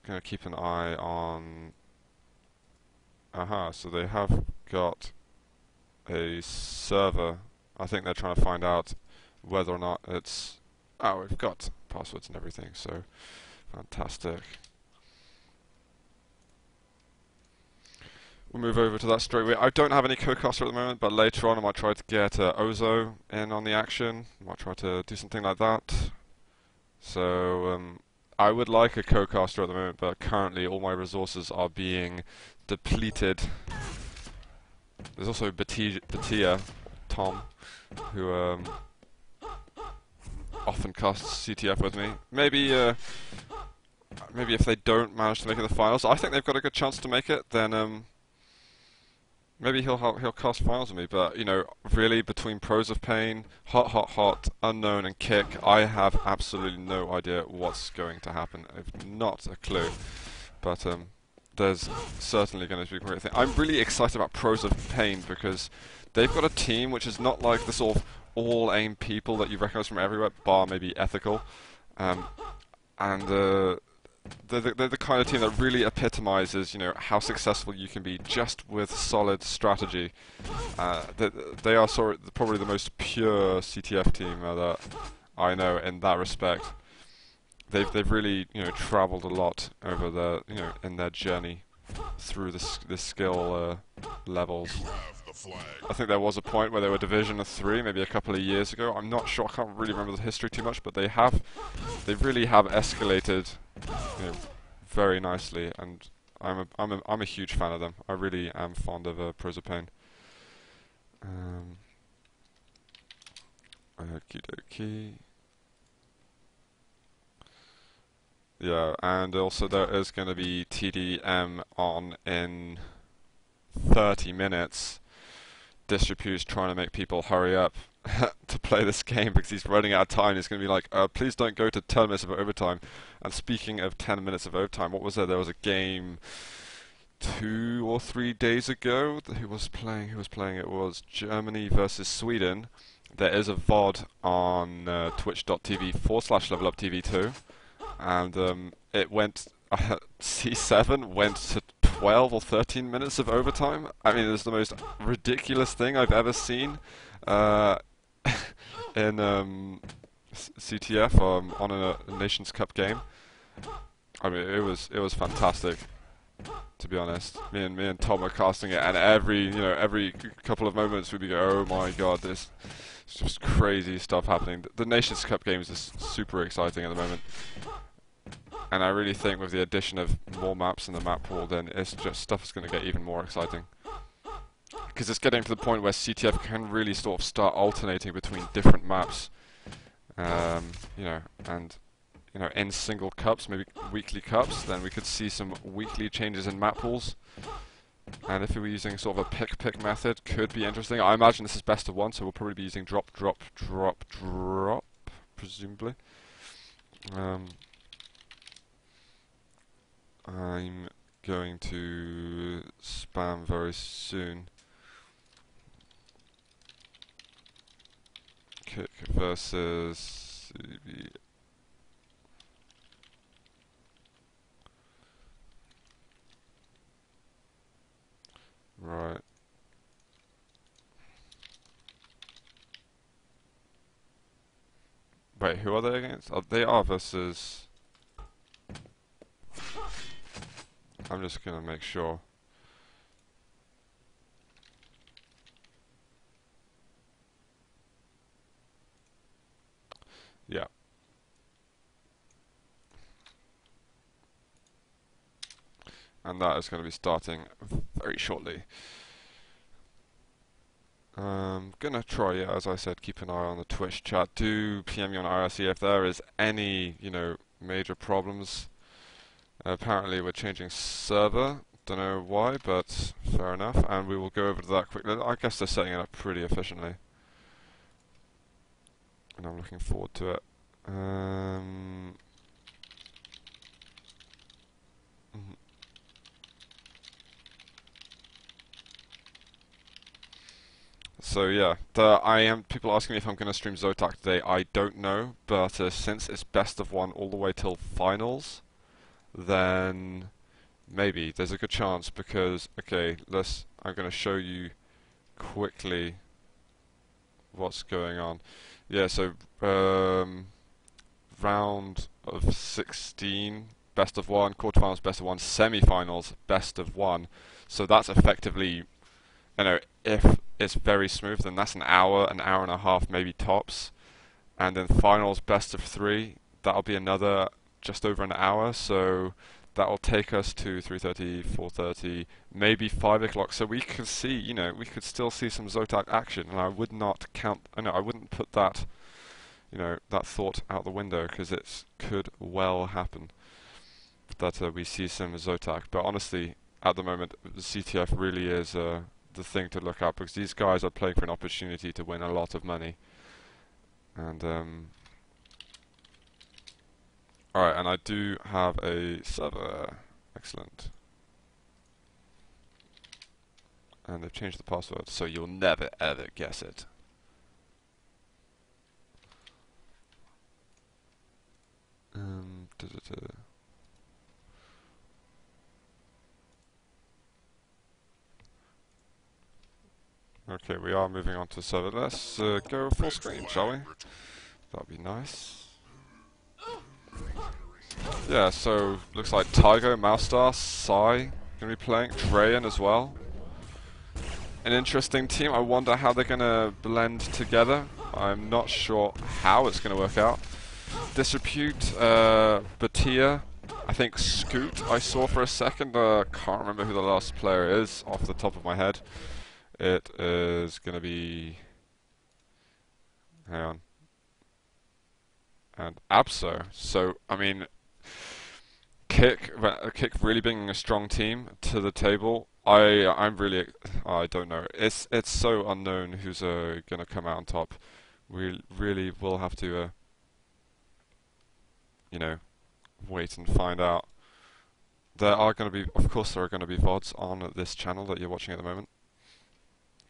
Speaker 1: Gonna keep an eye on. Aha, so they have got a server. I think they're trying to find out whether or not it's. Oh, we've got passwords and everything, so fantastic. We'll move over to that straight away. I don't have any co-caster at the moment, but later on I might try to get Ozo in on the action. I might try to do something like that. So I would like a co-caster at the moment, but currently all my resources are being depleted. There's also Batia, Tom, who often casts CTF with me. Maybe if they don't manage to make it to the finals, I think they've got a good chance to make it. Then maybe he'll cast finals with me. But really between Pros of Pain, Hot, Unknown, and Kick, I have absolutely no idea what's going to happen. I've not a clue. But there's certainly going to be a great thing. I'm really excited about Pros of Pain because they've got a team which is not like the sort of all-aim people that you recognise from everywhere, bar maybe Ethical, and they're the kind of team that really epitomises, how successful you can be just with solid strategy. They are probably the most pure CTF team that I know in that respect. They've really travelled a lot over their in their journey through the skill levels. I think there was a point where they were Division of 3, maybe a couple of years ago. I'm not sure. I can't really remember the history too much, but they really have escalated, very nicely. And I'm a huge fan of them. I really am fond of Pros of Pain. Okie dokie. Yeah, and also there is going to be TDM on in 30 minutes. Disrepute's trying to make people hurry up to play this game because he's running out of time. He's going to be like, please don't go to 10 minutes of overtime. And speaking of 10 minutes of overtime, what was there? There was a game 2 or 3 days ago. Who was playing? It was Germany versus Sweden. There is a VOD on twitch.tv/leveluptv2. And it went C7 went to 12 or 13 minutes of overtime. I mean, it's the most ridiculous thing I've ever seen uh, in CTF on a Nations Cup game. I mean, it was fantastic, to be honest. Me and Tom were casting it, and every couple of moments we'd be go, oh my god, this is just crazy stuff happening. The Nations Cup games is super exciting at the moment. And I really think with the addition of more maps in the map pool, then it's just stuff is going to get even more exciting. Because it's getting to the point where CTF can really sort of start alternating between different maps. And in single cups, maybe weekly cups, then we could see some weekly changes in map pools. And if we were using sort of a pick method, could be interesting. I imagine this is best of one, so we'll probably be using drop, presumably. I'm going to spam very soon. Kick versus CB. Right. Wait, who are they against? Oh, they are versus... I'm just gonna make sure. Yeah. And that is going to be starting very shortly. Gonna try, yeah, as I said, keep an eye on the Twitch chat. Do PM me on IRC if there is any, major problems. Apparently we're changing server. Don't know why, but fair enough. And we will go over to that quickly. I guess they're setting it up pretty efficiently. And I'm looking forward to it. So yeah, people asking me if I'm going to stream Zotac today. I don't know, but since it's best of one all the way till finals, then maybe there's a good chance because I'm going to show you quickly what's going on. Yeah, so round of 16, best of one, quarterfinals, best of one, semi-finals, best of one. So that's effectively, if it's very smooth, then that's an hour and a half, maybe tops. And then finals, best of three, that'll be another just over an hour. So that'll take us to 3:30, 4:30, maybe 5 o'clock. So we could see, we could still see some Zotac action. And I would not I wouldn't put that, that thought out the window because it could well happen that we see some Zotac. But honestly, at the moment, the CTF really is the thing to look at because these guys are playing for an opportunity to win a lot of money. And alright, and I do have a server. Excellent. And they've changed the password, so you'll never ever guess it. Okay, we are moving on to the server. Let's go full screen, shall we? That'd be nice. Yeah, so looks like Tygo, Mousestar, Sai gonna be playing, Drayan as well. An interesting team. I wonder how they're gonna blend together. I'm not sure how it's gonna work out. Disrepute, Batia, I think Scoot I saw for a second. Can't remember who the last player is off the top of my head. It is going to be... Hang on. And Abso. So, I mean, Kick really bringing a strong team to the table. I don't know. It's so unknown who's going to come out on top. We really will have to, wait and find out. There are going to be, of course, there are going to be VODs on this channel that you're watching at the moment.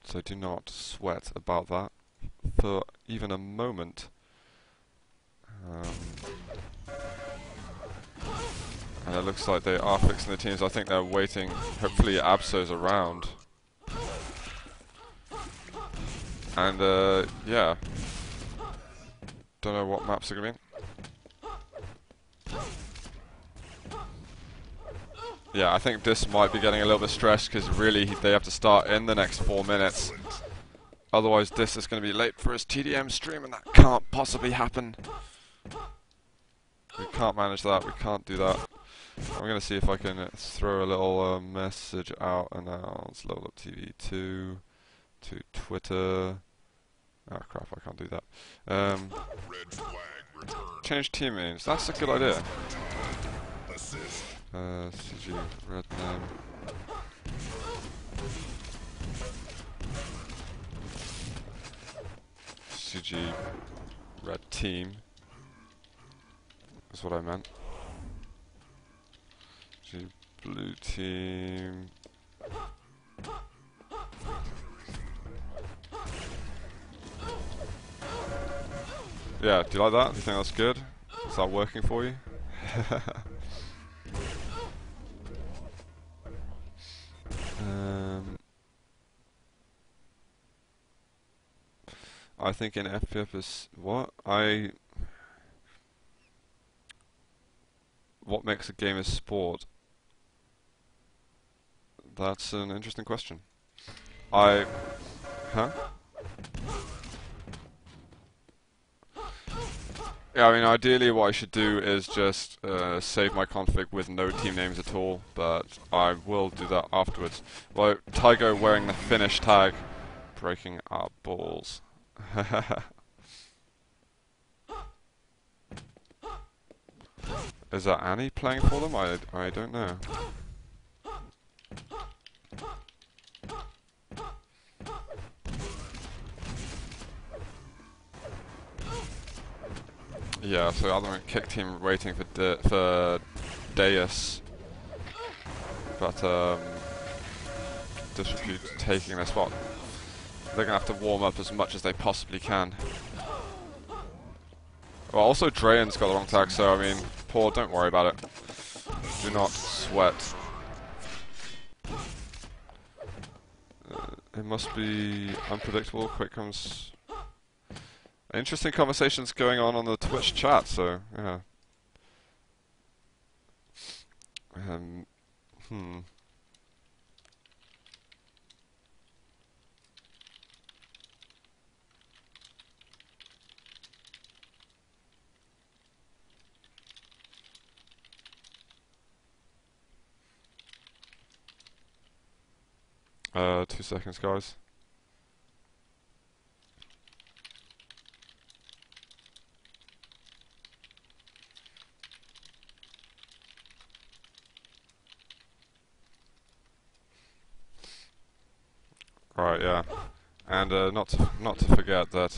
Speaker 1: So do not sweat about that for even a moment. And it looks like they are fixing the teams. I think they're waiting. Hopefully Absol's around. And yeah. Don't know what maps are going to be. Yeah, I think this might be getting a little bit stressed because really they have to start in the next 4 minutes. Otherwise this is going to be late for his TDM stream and that can't possibly happen. We can't manage that, we can't do that. I'm going to see if I can throw a little message out, announce leveluptv to Twitter. Oh crap, I can't do that. Change team names, that's a good idea. CG red name. CG red team. That's what I meant. CG blue team. Yeah, do you like that? Do you think that's good? Is that working for you? I think in FPF is what makes a game a sport? That's an interesting question. Huh? Yeah, I mean, ideally what I should do is just save my config with no team names at all, but I will do that afterwards. Well, Tygo wearing the finish tag, breaking our balls. Is that Annie playing for them? I don't know. Yeah, so other kick team waiting for Deus, but Distribute taking their spot. They're gonna have to warm up as much as they possibly can. Well, also Drayan's got the wrong tag, so I mean, Paul, don't worry about it. Do not sweat. It must be unpredictable. Quick comes. Interesting conversations going on the Twitch chat, so yeah. 2 seconds, guys. Right, yeah, and not to forget that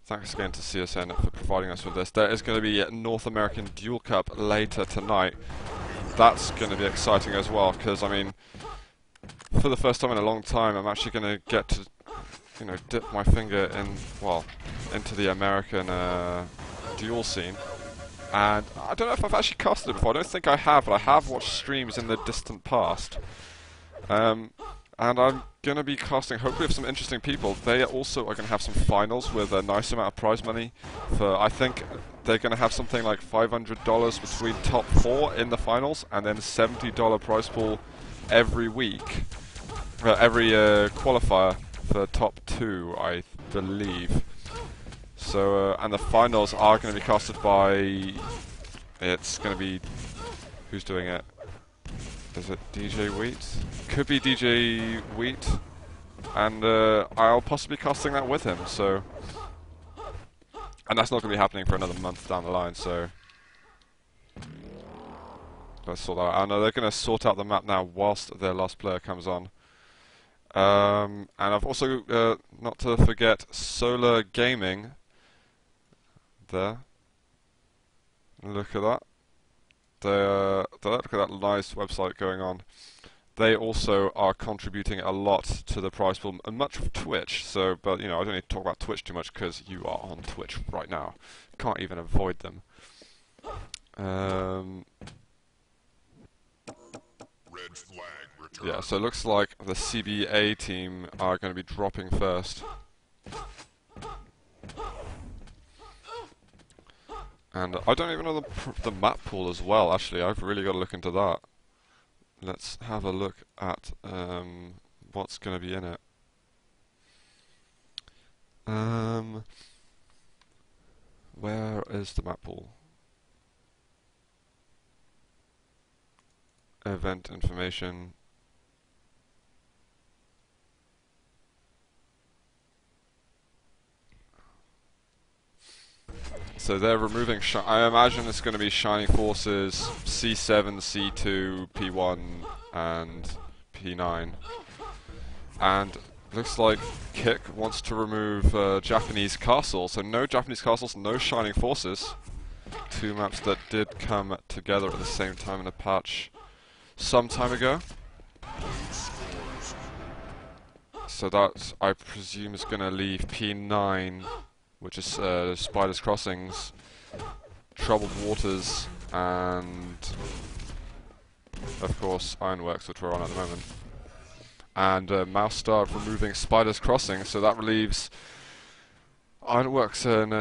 Speaker 1: thanks again to CSN for providing us with this. There is going to be a North American Duel Cup later tonight. That's going to be exciting as well, because I mean, for the first time in a long time, I'm actually going to get to, you know, dip my finger in, well, into the American duel scene. And I don't know if I've actually casted it before. I don't think I have, but I have watched streams in the distant past. And I'm going to be casting, hopefully, with some interesting people. They also are going to have some finals with a nice amount of prize money. For I think they're going to have something like $500 between top 4 in the finals, and then $70 prize pool every week. Every qualifier for top 2, I believe. So, and the finals are going to be casted by. It's going to be. Who's doing it? Is it DJ Wheat? Could be DJ Wheat, and I'll possibly be casting that with him. So, and that's not going to be happening for another month down the line. So, let's sort that out. I know they're going to sort out the map now whilst their last player comes on. And I've also not to forget Solar Gaming. There. Look at that. Look at that nice website going on. They also are contributing a lot to the prize pool, and much of Twitch. So, but you know, I don't need to talk about Twitch too much because you are on Twitch right now. Can't even avoid them. Yeah, so it looks like the CBA team are going to be dropping first. And I don't even know the map pool as well, actually. I've really got to look into that. Let's have a look at what's going to be in it. Where is the map pool? Event information. So they're removing, I imagine it's going to be Shining Forces, C7, C2, P1 and P9. And looks like Kick wants to remove Japanese Castle, so no Japanese Castles, no Shining Forces. Two maps that did come together at the same time in a patch some time ago. So that, I presume, is going to leave P9, which is Spider's Crossings, Troubled Waters, and of course Ironworks, which we're on at the moment. And Mouse started removing Spider's Crossing, so that relieves Ironworks and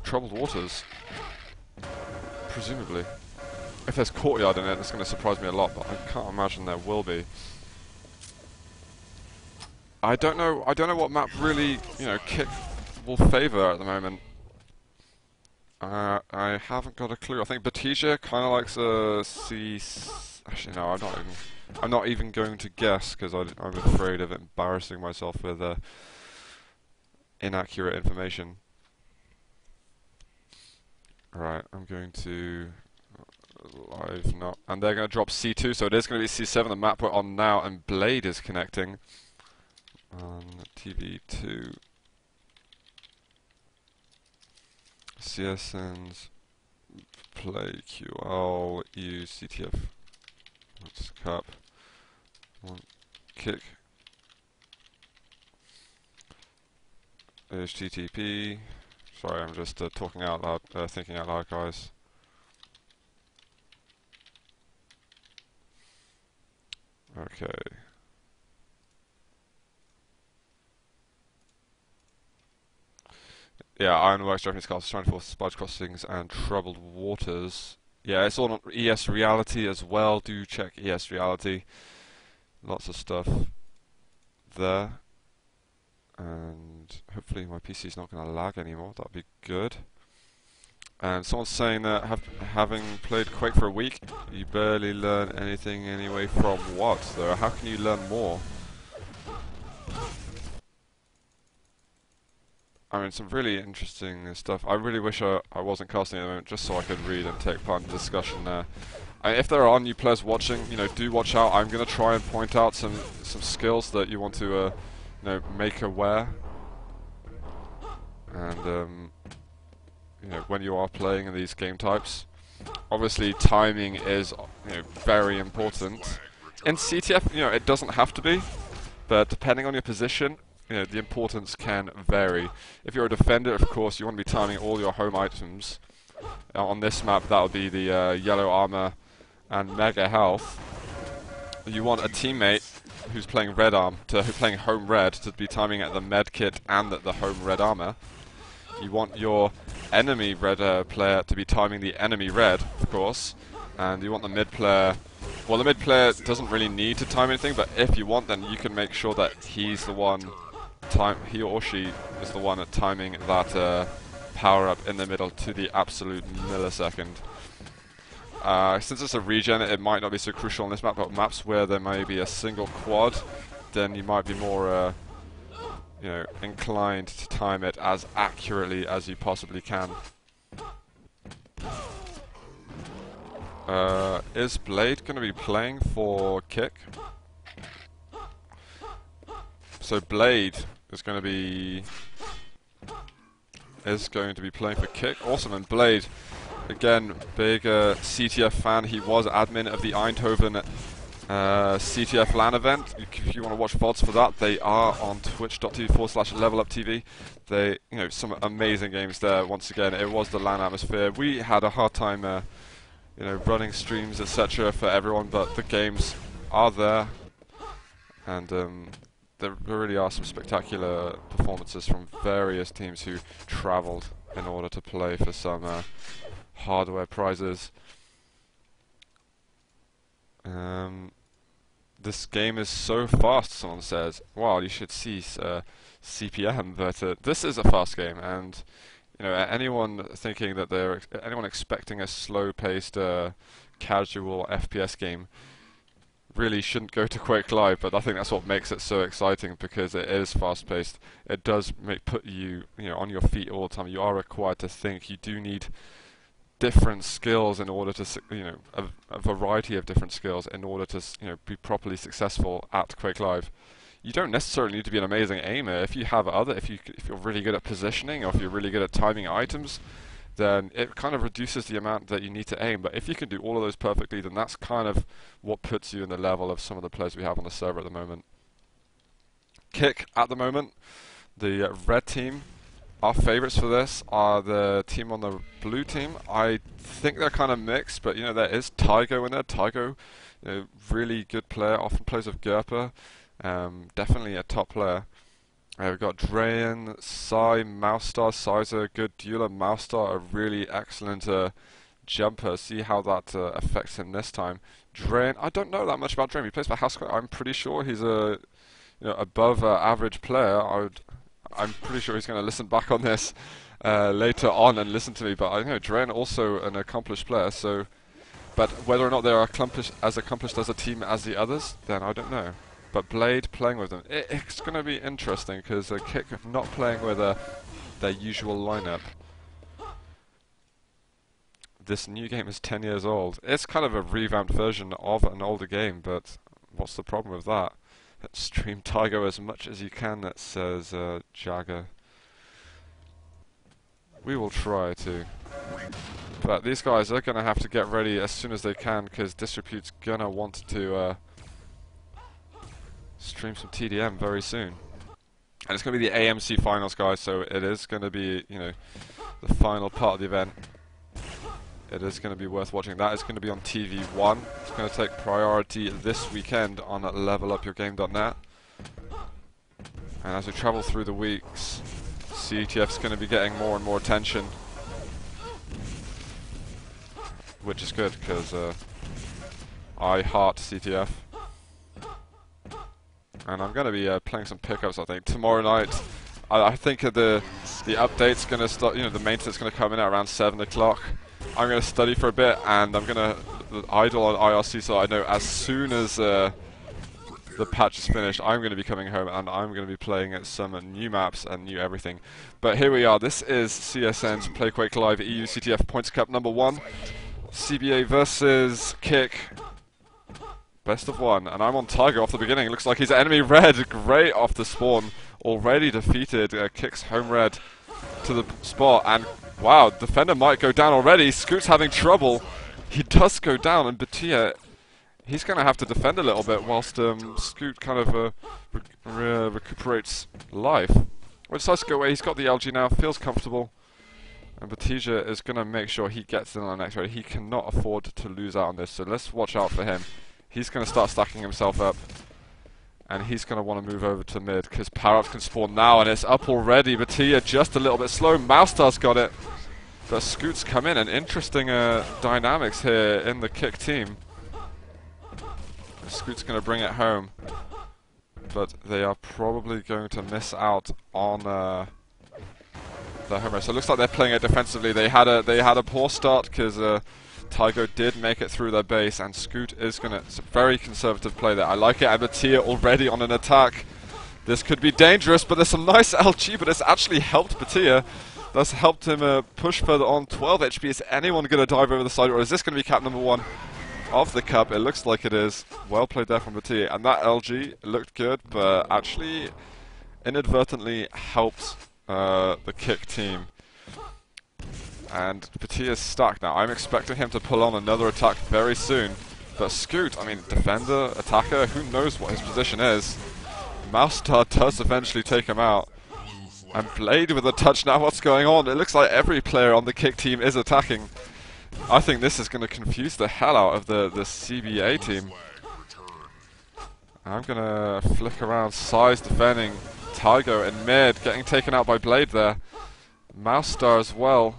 Speaker 1: Troubled Waters, presumably. If there's Courtyard in it, it's going to surprise me a lot, but I can't imagine there will be. I don't know what map really, Kick will favour at the moment. I haven't got a clue. I think Batija kind of likes a C. Actually, no, I'm not even going to guess because I'm afraid of embarrassing myself with inaccurate information. Right, I'm going to live not, and they're going to drop C2, so it is going to be C7. The map we're on now, and Blade is connecting on TV2. CSN's playQUAKELIVE CTF Cup. Kick. HTTP. Sorry, I'm just talking out loud, thinking out loud, guys. Okay. Yeah, Ironworks, Japanese Castle, Shining Force, Spider Crossings, and Troubled Waters. Yeah, it's all on ES Reality as well. Do check ES Reality. Lots of stuff there. And hopefully my PC's not going to lag anymore. That'd be good. And someone's saying that having played Quake for a week, you barely learn anything anyway from what? Though, how can you learn more? I mean, some really interesting stuff. I really wish I wasn't casting at the moment, just so I could read and take part in the discussion there. If there are new players watching, do watch out. I'm going to try and point out some skills that you want to, make aware. And when you are playing in these game types, obviously timing is, very important. In CTF, it doesn't have to be, but depending on your position, the importance can vary. If you're a defender, of course, you want to be timing all your home items. On this map, that would be the yellow armor and mega health. You want a teammate who's playing playing home red to be timing at the med kit and at the home red armor. You want your enemy red player to be timing the enemy red, of course, and you want the mid player. Well, the mid player doesn't really need to time anything, but if you want, then you can make sure that he's the one. He or she is the one at timing that power up in the middle to the absolute millisecond. Since it's a regen, it might not be so crucial on this map, but maps where there may be a single quad, then you might be more, inclined to time it as accurately as you possibly can. Is Blade going to be playing for Kick? So Blade is going to be playing for Kick. Awesome. And Blade, again, big CTF fan. He was admin of the Eindhoven CTF LAN event. If you want to watch VODs for that, they are on twitch.tv/leveluptv. They, some amazing games there. Once again, it was the LAN atmosphere. We had a hard time, running streams, etc. for everyone, but the games are there, and there really are some spectacular performances from various teams who travelled in order to play for some hardware prizes. This game is so fast, someone says. Wow, you should see CPM, but this is a fast game, and you know, anyone thinking that anyone expecting a slow-paced, casual FPS game really shouldn't go to #QUAKELIVE. But I think that's what makes it so exciting, because it is fast-paced. It does put you, on your feet all the time. You are required to think. You do need different skills in order to, a variety of different skills in order to, be properly successful at #QUAKELIVE. You don't necessarily need to be an amazing aimer. If you're really good at positioning, or if you're really good at timing items, then it kind of reduces the amount that you need to aim. But if you can do all of those perfectly, then that's kind of what puts you in the level of some of the players we have on the server at the moment. Kick at the moment, the red team. Our favourites for this are the team on the blue team. I think they're kind of mixed, but there is Tygo in there. Tygo, really good player, often plays with Gerper. Definitely a top player. We've got Drayan, Sai, Mousestar. Sai's a good dueler. Mousestar, a really excellent jumper. See how that affects him this time. Drayan, I don't know that much about Drayan. He plays for Housequake. I'm pretty sure he's a above average player. I'm pretty sure he's going to listen back on this later on and listen to me. But I know Drayan also an accomplished player. So, but whether or not they're as accomplished as a team as the others, then I don't know. But Blade playing with them, it's going to be interesting, because Kick not playing with their usual lineup. This new game is 10 years old. It's kind of a revamped version of an older game, but what's the problem with that? Stream Tygo as much as you can, that says Jagger. We will try to. But these guys are going to have to get ready as soon as they can, because Disrepute's going to want to stream some TDM very soon. And it's going to be the AMC finals, guys, so it is going to be, the final part of the event. It is going to be worth watching. That is going to be on TV1. It's going to take priority this weekend on levelupyourgame.net. And as we travel through the weeks, CTF's going to be getting more and more attention. Which is good, because I heart CTF. And I'm going to be playing some pickups, I think. Tomorrow night, I think the update's going to start, the maintenance is going to come in at around 7 o'clock. I'm going to study for a bit, and I'm going to idle on IRC, so I know as soon as the patch is finished, I'm going to be coming home, and I'm going to be playing at some new maps and new everything. But here we are. This is CSN's playQUAKELIVE EU CTF Points Cup number 1. CBA versus Kick. Best of 1, and I'm on Tygo off the beginning. It looks like he's enemy red. Great off the spawn. Already defeated. Kicks home red to the spot, and wow, defender might go down already. Scoot's having trouble. He does go down, and Batia, he's going to have to defend a little bit whilst Scoot kind of recuperates life. Well, decides to go away. He's got the LG now, feels comfortable. And Batija is going to make sure he gets in on the next raid. He cannot afford to lose out on this, so let's watch out for him. He's going to start stacking himself up. And he's going to want to move over to mid, because power-ups can spawn now, and it's up already. Batia just a little bit slow. Mousestar's got it. But Scoot's come in, and interesting dynamics here in the Kick team. Scoot's going to bring it home. But they are probably going to miss out on the home race. So it looks like they're playing it defensively. They had a poor start, because Tygo did make it through their base, and Scoot is going to... It's a very conservative play there. I like it. And Batia already on an attack. This could be dangerous, but there's some nice LG, but it's actually helped Batia. That's helped him push further on. 12 HP. Is anyone going to dive over the side, or is this going to be cap number 1 of the cup? It looks like it is. Well played there from Batia. And that LG looked good, but actually inadvertently helped the Kick team. And Batia's stuck now. I'm expecting him to pull on another attack very soon. But Scoot, I mean, defender, attacker, who knows what his position is. Mousestar does eventually take him out. And Blade with a touch now. What's going on? It looks like every player on the Kick team is attacking. I think this is going to confuse the hell out of the CBA team. I'm gonna flick around. Size defending. Tygo in mid, getting taken out by Blade there. Mousestar as well.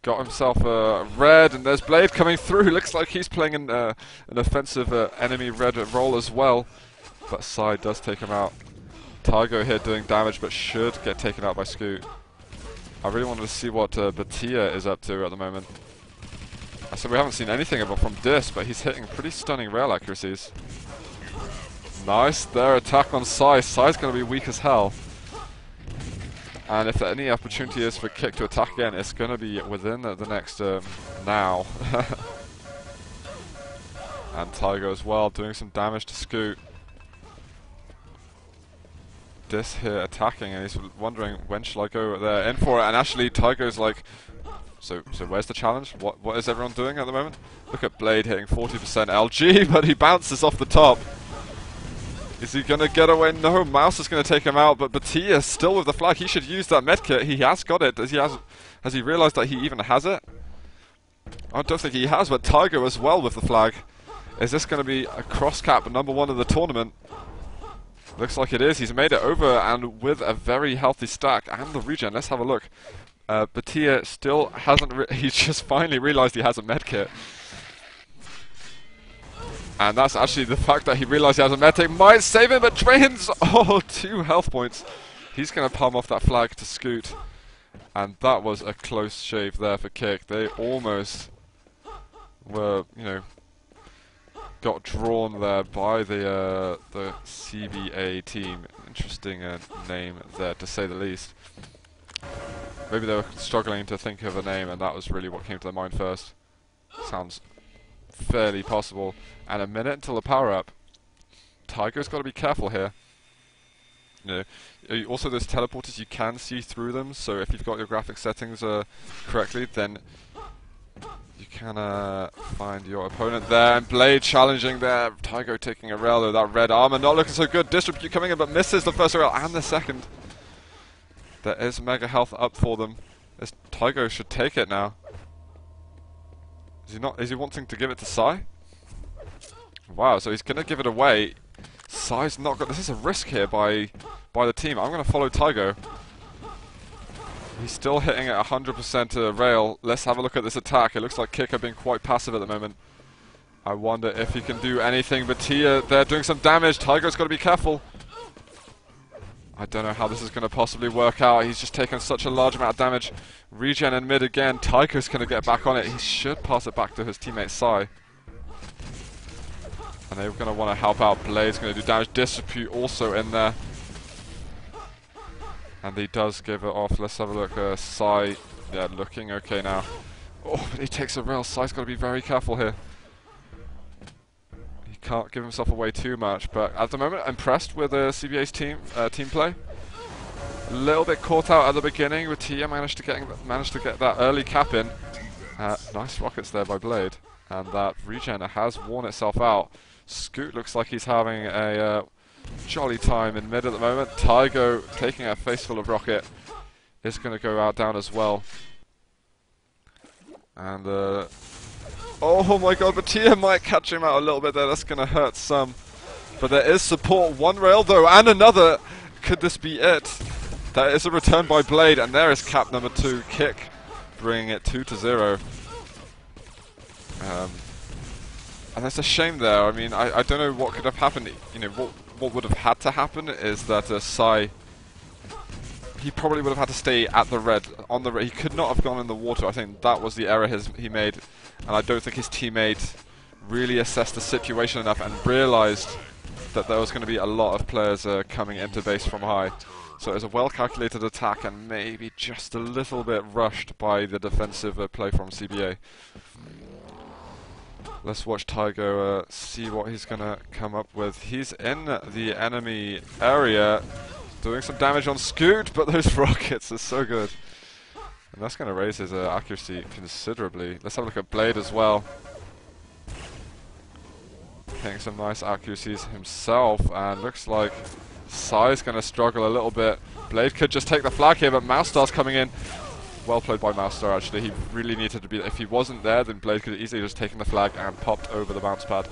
Speaker 1: Got himself a red, and there's Blade coming through. Looks like he's playing an offensive enemy red role as well. But Sai does take him out. Tygo here doing damage, but should get taken out by Scoot. I really wanted to see what Batia is up to at the moment. I said we haven't seen anything of him from Dis, but he's hitting pretty stunning rail accuracies. Nice, their attack on Sai. Sai's going to be weak as hell. And if any opportunity is for Kick to attack again, it's going to be within the next now. And Tygo as well, doing some damage to Scoot. Dis here attacking, and he's wondering when shall I go there in for it. And actually, Tygo's like, so where's the challenge? What is everyone doing at the moment? Look at Blade hitting 40% LG, but he bounces off the top. Is he going to get away? No, Mouse is going to take him out, but Batia still with the flag. He should use that medkit. He has got it. Has he realized that he even has it? I don't think he has, but Tygo as well with the flag. Is this going to be a cross-cap #1 of the tournament? Looks like it is. He's made it over, and with a very healthy stack and the regen. Let's have a look. Batia still hasn't... he's just finally realized he has a medkit. And that's actually the fact that he realized he has a medkit might save him, but drains... oh, 2 health points. He's going to palm off that flag to Scoot. And that was a close shave there for Kick. They almost were, you know, got drawn there by the CBA team. Interesting name there, to say the least. Maybe they were struggling to think of a name, and that was really what came to their mind first. Sounds fairly possible. And a minute until the power up. Tygo's got to be careful here. You know, also those teleporters, you can see through them, so if you've got your graphic settings correctly, then you can find your opponent there. And Blade challenging there. Tygo taking a rail though. That red armor not looking so good. Distribute coming in, but misses the first rail and the second. There is mega health up for them. This Tygo should take it now. Is he not? Is he wanting to give it to Sai? Wow, so he's going to give it away. Sai's not got... this is a risk here by the team. I'm going to follow Tygo. He's still hitting at 100% rail. Let's have a look at this attack. It looks like Kicker being quite passive at the moment. I wonder if he can do anything. Batia, they're doing some damage. Tygo's got to be careful. I don't know how this is going to possibly work out. He's just taken such a large amount of damage. Regen in mid again. Tygo's going to get back on it. He should pass it back to his teammate Sai. And they're going to want to help out. Blade's going to do damage. Distribute also in there. And he does give it off. Let's have a look. Sai, yeah, looking okay now. Oh, but he takes a rail. Sai's got to be very careful here. He can't give himself away too much. But at the moment, impressed with CBA's team play. A little bit caught out at the beginning, but Tia managed to get that early cap in. Nice rockets there by Blade. And that regen has worn itself out. Scoot looks like he's having a jolly time in mid at the moment. Tygo taking a face full of rocket is going to go out down as well. And oh my god, Batia might catch him out a little bit there. That's going to hurt some. But there is support. One rail though, and another. Could this be it? There is a return by Blade, and there is cap #2. Kick, bringing it 2-0. And that's a shame there. I mean, I don't know what could have happened. You know, what would have had to happen is that Sai, he probably would have had to stay at the red, on the red. He could not have gone in the water. I think that was the error he made. And I don't think his teammate really assessed the situation enough and realized that there was going to be a lot of players coming into base from high. So it was a well-calculated attack and maybe just a little bit rushed by the defensive play from CBA. Let's watch Tygo see what he's going to come up with. He's in the enemy area, doing some damage on Scoot, but those rockets are so good. And that's going to raise his accuracy considerably. Let's have a look at Blade as well. Hitting some nice accuracies himself, and looks like Sai's going to struggle a little bit. Blade could just take the flag here, but Mousestar's coming in. Well played by Mousestar, actually. He really needed to be... if he wasn't there, then Blade could have easily just taken the flag and popped over the bounce pad.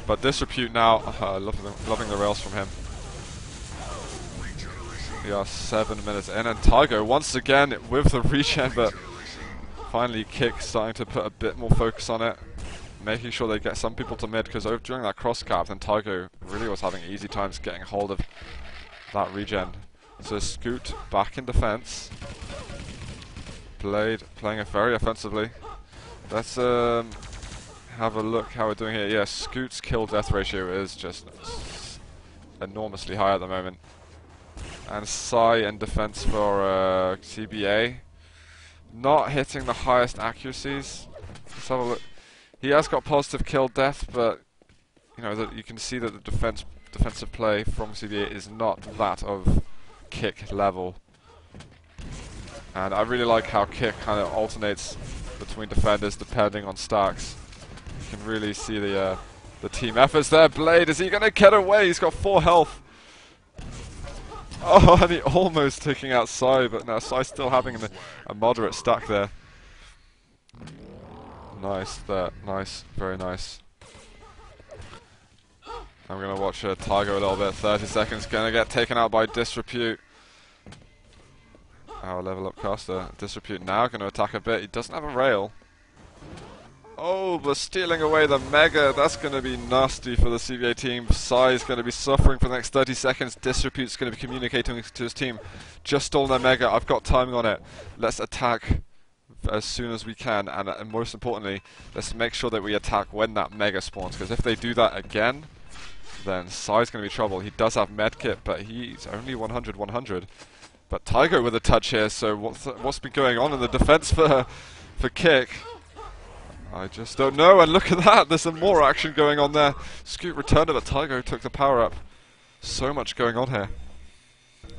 Speaker 1: But Disrepute now, loving the rails from him. We are 7 minutes in, and Tygo once again with the regen, but finally Kick starting to put a bit more focus on it, making sure they get some people to mid, because during that cross cap, then Tygo really was having easy times getting hold of that regen. So Scoot back in defense. Blade playing it very offensively. Let's have a look how we're doing here. Yeah, Scoot's kill death ratio is just enormously high at the moment. And Sai in defense for CBA. Not hitting the highest accuracies. Let's have a look. He has got positive kill death, but you know that you can see that the defensive play from CBA is not that of Kick level. And I really like how Kick kind of alternates between defenders depending on stacks. You can really see the team efforts there. Blade, is he going to get away? He's got 4 health. Oh, and he almost taking out Sai, but now Sai still having a moderate stack there. Nice there, nice, very nice. I'm going to watch Tygo a little bit. 30 seconds, going to get taken out by Disrepute. Our level up caster. Disrepute now going to attack a bit. He doesn't have a rail. Oh, but stealing away the Mega. That's going to be nasty for the CBA team. Sai is going to be suffering for the next 30 seconds. Disrepute's going to be communicating to his team. Just stole their Mega. I've got timing on it. Let's attack as soon as we can. And most importantly, let's make sure that we attack when that Mega spawns. Because if they do that again, then Sai's going to be trouble. He does have medkit, but he's only 100-100. But Tygo with a touch here. So what's been going on in the defense for Kick? I just don't know, and look at that, there's some more action going on there. Scoot returned it, but Tygo took the power up. So much going on here.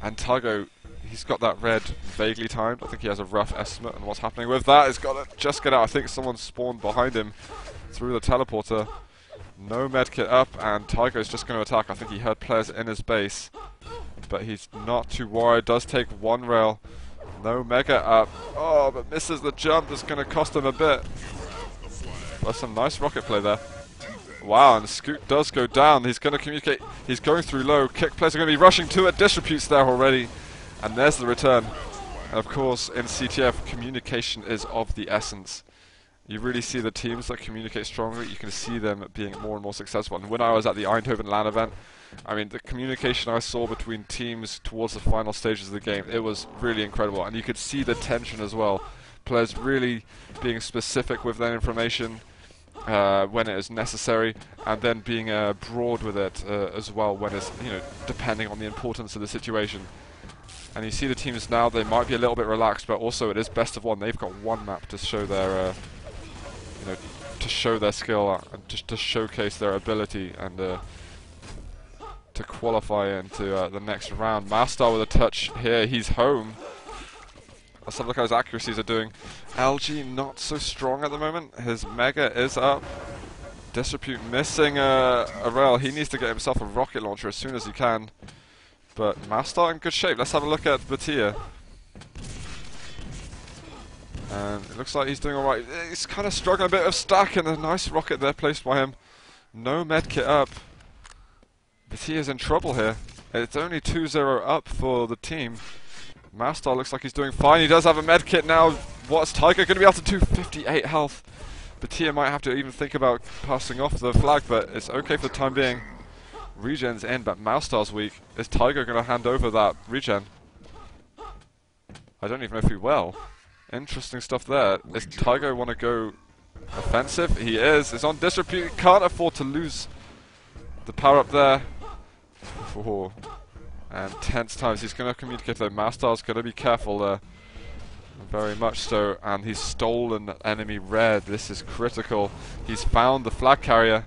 Speaker 1: And Tygo, he's got that red vaguely timed. I think he has a rough estimate on what's happening with that. He's got to just get out. I think someone spawned behind him through the teleporter. No medkit up, and Tygo's just going to attack. I think he heard players in his base, but he's not too worried. Does take 1 rail. No Mega up. Oh, but misses the jump. That's going to cost him a bit. That's some nice rocket play there. Wow, and Scoot does go down. He's going to communicate. He's going through low. Kick players are going to be rushing to it. Disrepute's there already. And there's the return. And of course, in CTF, communication is of the essence. You really see the teams that communicate strongly. You can see them being more and more successful. And when I was at the Eindhoven LAN event, I mean, the communication I saw between teams towards the final stages of the game, it was really incredible. And you could see the tension as well. Players really being specific with their information when it is necessary, and then being broad with it as well when it's, you know, depending on the importance of the situation. And you see the teams now, they might be a little bit relaxed, but also it is best of 1. They've got 1 map to show their, you know, to show their skill and just to showcase their ability and to qualify into the next round. Mastar with a touch here, he's home. Let's have a look how his accuracies are doing. LG not so strong at the moment. His Mega is up. Disrepute missing a rail. He needs to get himself a rocket launcher as soon as he can. But Mastar in good shape. Let's have a look at Batia. And it looks like he's doing alright. He's kind of struggling a bit of stack, and a nice rocket there placed by him. No medkit up. Batia's in trouble here. It's only 2-0 up for the team. Mastar looks like he's doing fine. He does have a medkit now. What's Tygo going to be able to do? 58 health. Batia might have to even think about passing off the flag, but it's okay for the time being. Regen's in, but Mastar's weak. Is Tygo going to hand over that regen? I don't even know if he will. Interesting stuff there. Does Tygo want to go offensive? He is. It's on Disrepute. Can't afford to lose the power up there. Oh. And tense times. He's going to communicate though. Mastar's going to be careful there. Very much so. And he's stolen enemy red. This is critical. He's found the flag carrier.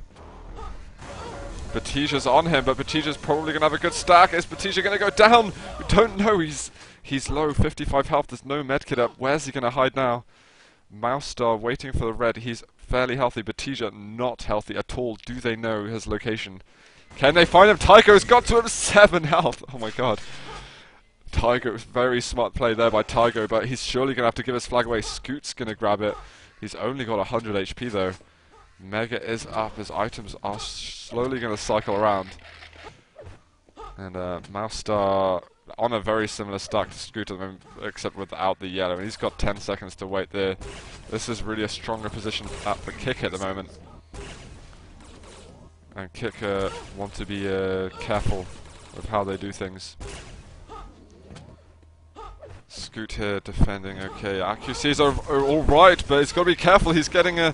Speaker 1: Batija's on him, but Batija's probably going to have a good stack. Is Batija going to go down? We don't know. He's low. 55 health. There's no medkit up. Where's he going to hide now? Mastar waiting for the red. He's fairly healthy. Batija not healthy at all. Do they know his location? Can they find him? Tygo's got to him. 7 health. Oh my god. Tygo, very smart play there by Tygo, but he's surely going to have to give his flag away. Scoot's going to grab it. He's only got 100 HP though. Mega is up. His items are slowly going to cycle around. And Mouse Star on a very similar stack to Scoot at the moment, except without the yellow. And he's got 10 seconds to wait there. This is really a stronger position for Kick at the moment. And Kick want to be careful with how they do things. Scoot here defending, okay. Accuracies are alright, but he's got to be careful. He's getting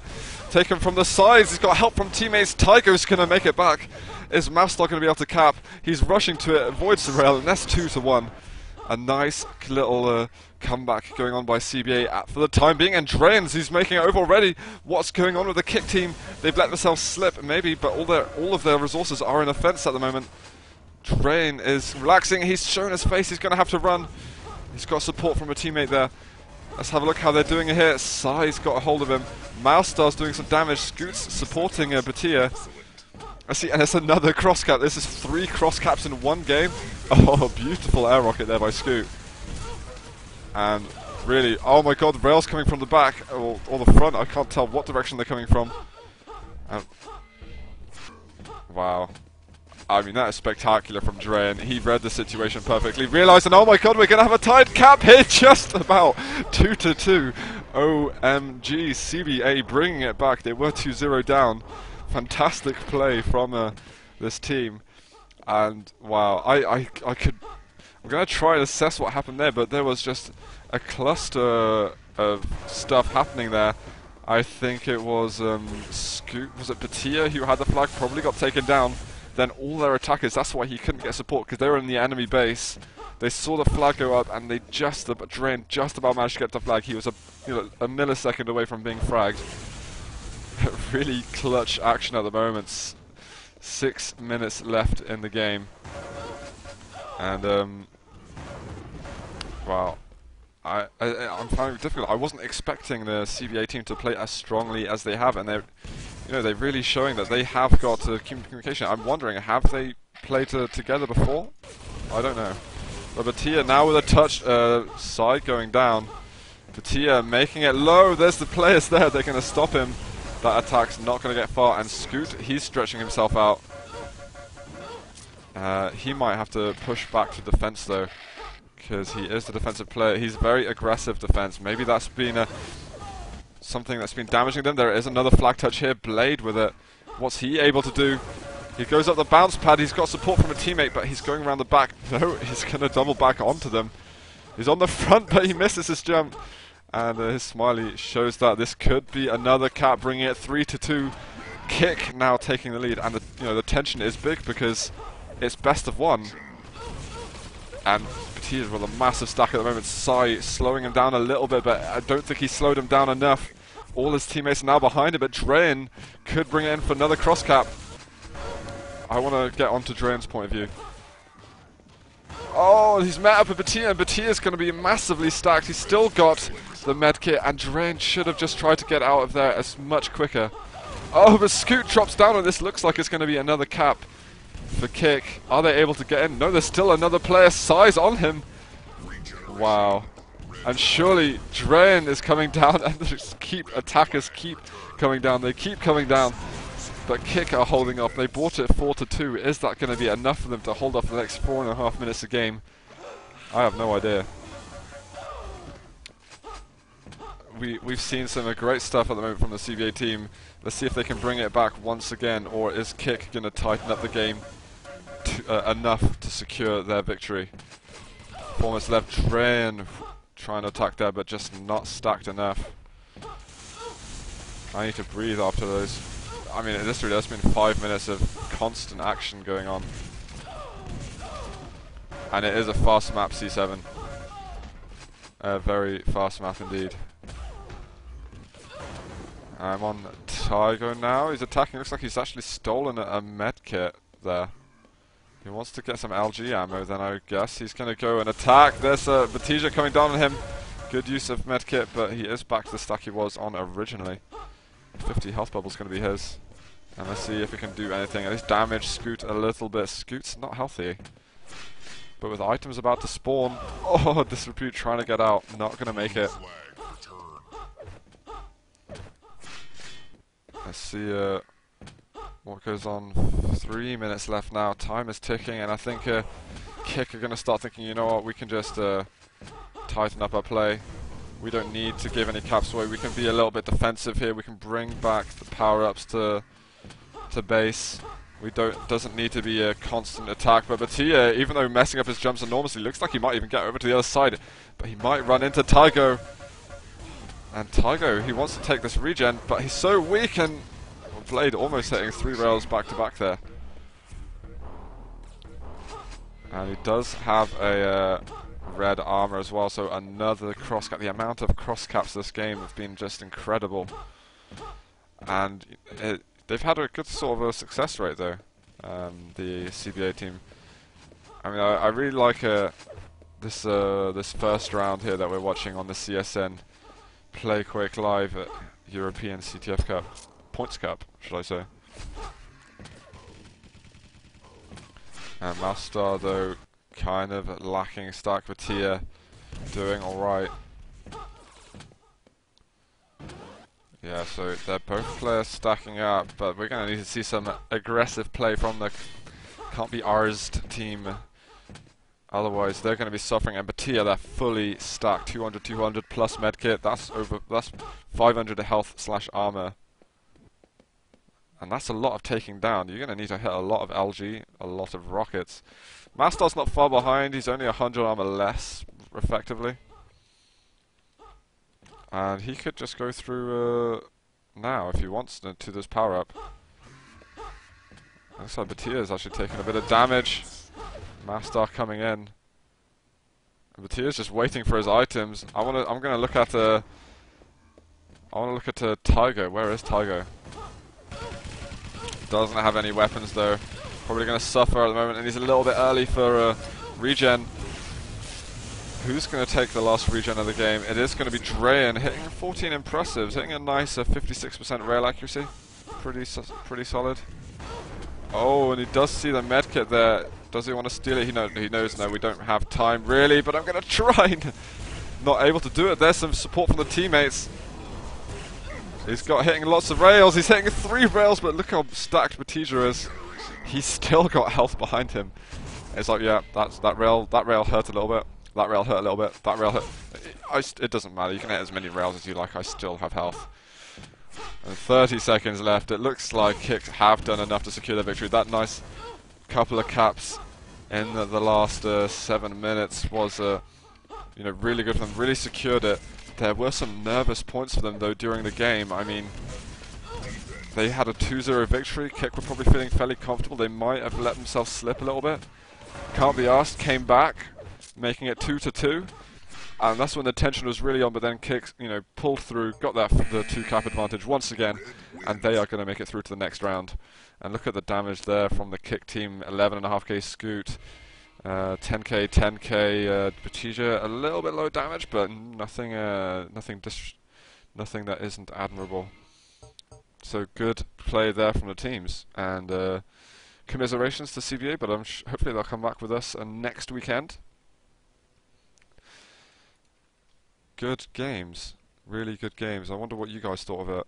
Speaker 1: taken from the sides. He's got help from teammates. Tiger's going to make it back. Is Mouse Star going to be able to cap? He's rushing to it, avoids the rail, and that's 2-1. A nice little comeback going on by CBA for the time being, and Drains, he's making it over already. What's going on with the Kick team? They've let themselves slip, maybe, but all of their resources are in offense at the moment. Drain is relaxing. He's shown his face. He's going to have to run. He's got support from a teammate there. Let's have a look how they're doing it here. Sai's got a hold of him. Mouse Star's doing some damage. Scoot's supporting Batia. I see, and it's another cross cap. This is 3 cross caps in one game. Oh, beautiful air rocket there by Scoot. And really, oh my god, the rail's coming from the back or the front. I can't tell what direction they're coming from. Wow. I mean, that is spectacular from Drain. He read the situation perfectly, realising, oh my god, we're going to have a tied cap here just about. 2-2. OMG, CBA bringing it back. They were 2-0 down. Fantastic play from this team. And wow, I'm going to try and assess what happened there, but there was just a cluster of stuff happening there. I think it was Scoot, was it Batia who had the flag, probably got taken down. Then all their attackers, that's why he couldn't get support, because they were in the enemy base. They saw the flag go up, and they Drain just about managed to get the flag. He was a millisecond away from being fragged. Really clutch action at the moment. 6 minutes left in the game. And, wow. I'm finding it difficult. I wasn't expecting the CBA team to play as strongly as they have, and they're really showing that they have got communication. I'm wondering, have they played together before? I don't know. But Batia now with a touch, side going down. Batia making it low. There's the players there. They're going to stop him. That attack's not going to get far. And Scoot, he's stretching himself out. He might have to push back to defense though, because he is the defensive player. He's very aggressive defense. Maybe that's been something that's been damaging them. There is another flag touch here. Blade with it. What's he able to do? He goes up the bounce pad. He's got support from a teammate, but he's going around the back. No, he's going to double back onto them. He's on the front, but he misses his jump. And his smiley shows that this could be another cap, bringing it 3-2. Kick now taking the lead, and the tension is big because it's best of one. And Batia's with a massive stack at the moment. Sai slowing him down a little bit, but I don't think he slowed him down enough. All his teammates are now behind him, but Drain could bring it in for another cross cap. I want to get onto Drain's point of view. Oh, he's met up with Batia, and Batia's going to be massively stacked. He's still got the medkit, and Drain should have just tried to get out of there as much quicker. Oh, but Scoot drops down, and this looks like it's going to be another cap for Kick. Are they able to get in? No, there's still another player size on him. Wow. And surely Drain is coming down, and attackers keep coming down. They keep coming down. But Kick are holding off. They bought it 4-2. Is that going to be enough for them to hold off for the next 4.5 minutes of game? I have no idea. We've seen some great stuff at the moment from the CBA team. Let's see if they can bring it back once again, or is Kick going to tighten up the game enough to secure their victory? Almost left. Drain trying to attack there, but just not stacked enough. I need to breathe after those. I mean, this really has been 5 minutes of constant action going on. And it is a fast map, C7. A very fast map indeed. I'm on Tiger now. He's attacking. Looks like he's actually stolen a medkit there. He wants to get some LG ammo, then I guess he's going to go and attack. There's Batija coming down on him. Good use of medkit, but he is back to the stack he was on originally. 50 health bubble is going to be his. And let's see if he can do anything. At least damage Scoot a little bit. Scoot's not healthy. But with items about to spawn. Oh, Disrepute trying to get out. Not going to make it. Let's see what goes on. 3 minutes left now. Time is ticking, and I think Kick are going to start thinking, you know what, we can just tighten up our play. We don't need to give any caps away. We can be a little bit defensive here. We can bring back the power-ups to base. Doesn't need to be a constant attack. But Batia, even though messing up his jumps enormously, looks like he might even get over to the other side. But he might run into Tygo. And Tygo, he wants to take this regen, but he's so weak, and Blade almost hitting 3 rails back to back there. And he does have a red armor as well, so another cross cap. The amount of cross caps this game have been just incredible. And they've had a good sort of a success rate though, the CBA team. I mean, I really like this first round here that we're watching on the CSN playQUAKELIVE European CTF Cup. Points Cup, should I say. And Mastar, though, kind of lacking stack. Batia doing alright. Yeah, so they're both players stacking up, but we're going to need to see some aggressive play from the can't be ours team. Otherwise, they're going to be suffering. And Batia, they're fully stacked. 200 plus medkit. That's 500 health / armor. And that's a lot of taking down. You're going to need to hit a lot of LG, a lot of rockets. Mastar's not far behind. He's only 100 armor less, effectively. And he could just go through now if he wants to this power up. Looks like Batia is actually taking a bit of damage. Mastar coming in. And Batia's just waiting for his items. I'm gonna look at Tygo. Where is Tygo? Doesn't have any weapons though. Probably going to suffer at the moment, and he's a little bit early for regen. Who's going to take the last regen of the game? It is going to be Drayan, hitting 14 impressives, hitting a nice 56% rail accuracy. Pretty solid. Oh, and he does see the medkit there. Does he want to steal it? He knows no, we don't have time really, but I'm going to try. Not able to do it. There's some support from the teammates. He's got hitting lots of rails. He's hitting 3 rails, but look how stacked Batija is. He's still got health behind him. It's like, yeah, that rail hurt a little bit. That rail hurt a little bit. That rail hurt. It doesn't matter. You can hit as many rails as you like. I still have health. And 30 seconds left. It looks like Kicks have done enough to secure the victory. That nice couple of caps in the last 7 minutes was, really good for them. Really secured it. There were some nervous points for them though during the game. I mean, they had a 2-0 victory. Kick were probably feeling fairly comfortable. They might have let themselves slip a little bit. Can't be asked. Came back, making it 2-2, and that's when the tension was really on. But then Kick, pulled through, got the 2 cap advantage once again, and they are going to make it through to the next round. And look at the damage there from the Kick team. 11.5k Scoot. 10k, Batija, a little bit low damage, but nothing that isn't admirable. So good play there from the teams, and commiserations to CBA, but hopefully they'll come back with us next weekend. Good games, really good games. I wonder what you guys thought of it.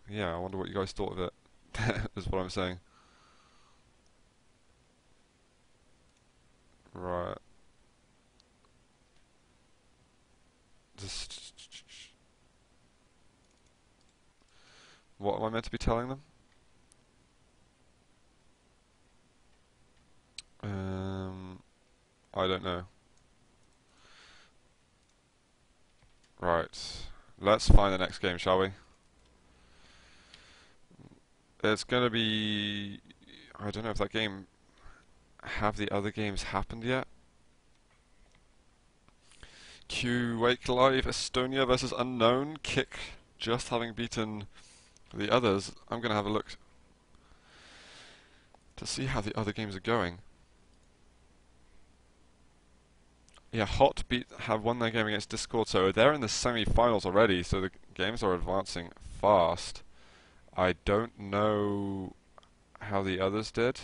Speaker 1: Yeah, I wonder what you guys thought of it. Is what I'm saying. Right. What am I meant to be telling them? I don't know. Right. Let's find the next game, shall we? It's going to be... I don't know if that game... Have the other games happened yet? CTF Estonia versus Unknown. Kick just having beaten the others. I'm going to have a look to see how the other games are going. Yeah, Hot have won their game against Discord, so they're in the semi-finals already, so the games are advancing fast. I don't know how the others did.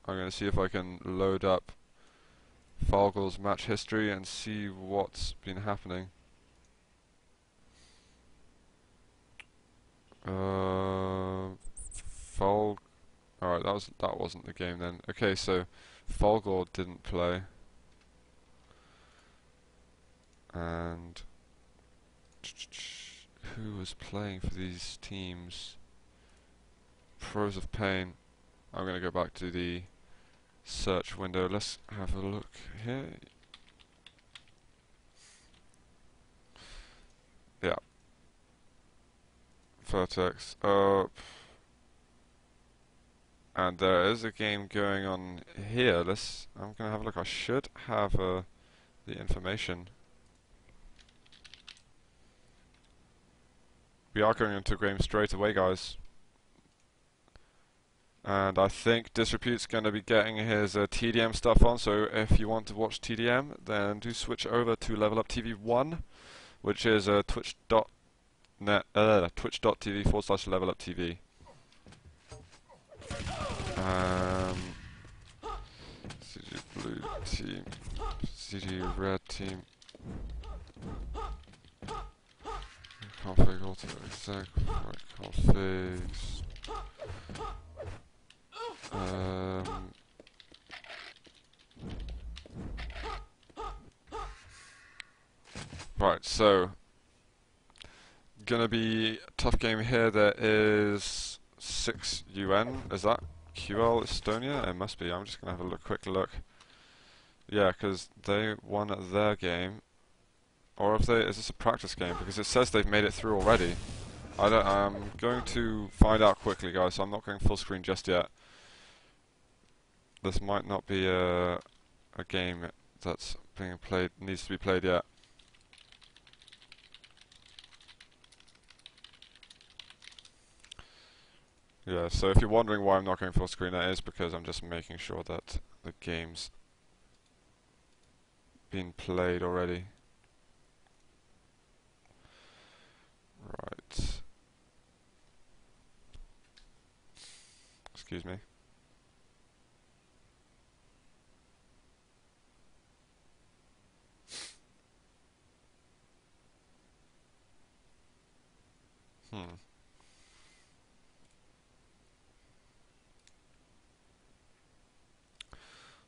Speaker 1: I'm going to see if I can load up Falgal's match history and see what's been happening. Fol. Alright, that wasn't the game then. Okay, so Folgore didn't play, and who was playing for these teams? Pros of Pain. I'm gonna go back to the search window. Let's have a look here. Yeah. Vertex up. And there is a game going on here. I'm gonna have a look. I should have the information. We are going into a game straight away, guys. And I think Disrepute's going to be getting his TDM stuff on, so if you want to watch TDM, then do switch over to leveluptv 1, which is twitch.tv/leveluptv. CG blue team, CG red team. Config auto exec, right configs. Right, so gonna be a tough game here. There is 6 UN. Is that QL Estonia? It must be. I'm just gonna have a quick look. Yeah, because they won their game. Or if is this a practice game? Because it says they've made it through already. I'm going to find out quickly, guys. So I'm not going full screen just yet. This might not be a game that's being played, needs to be played yet. Yeah, so if you're wondering why I'm not going full screen, that is because I'm just making sure that the game's been played already. Right. Excuse me.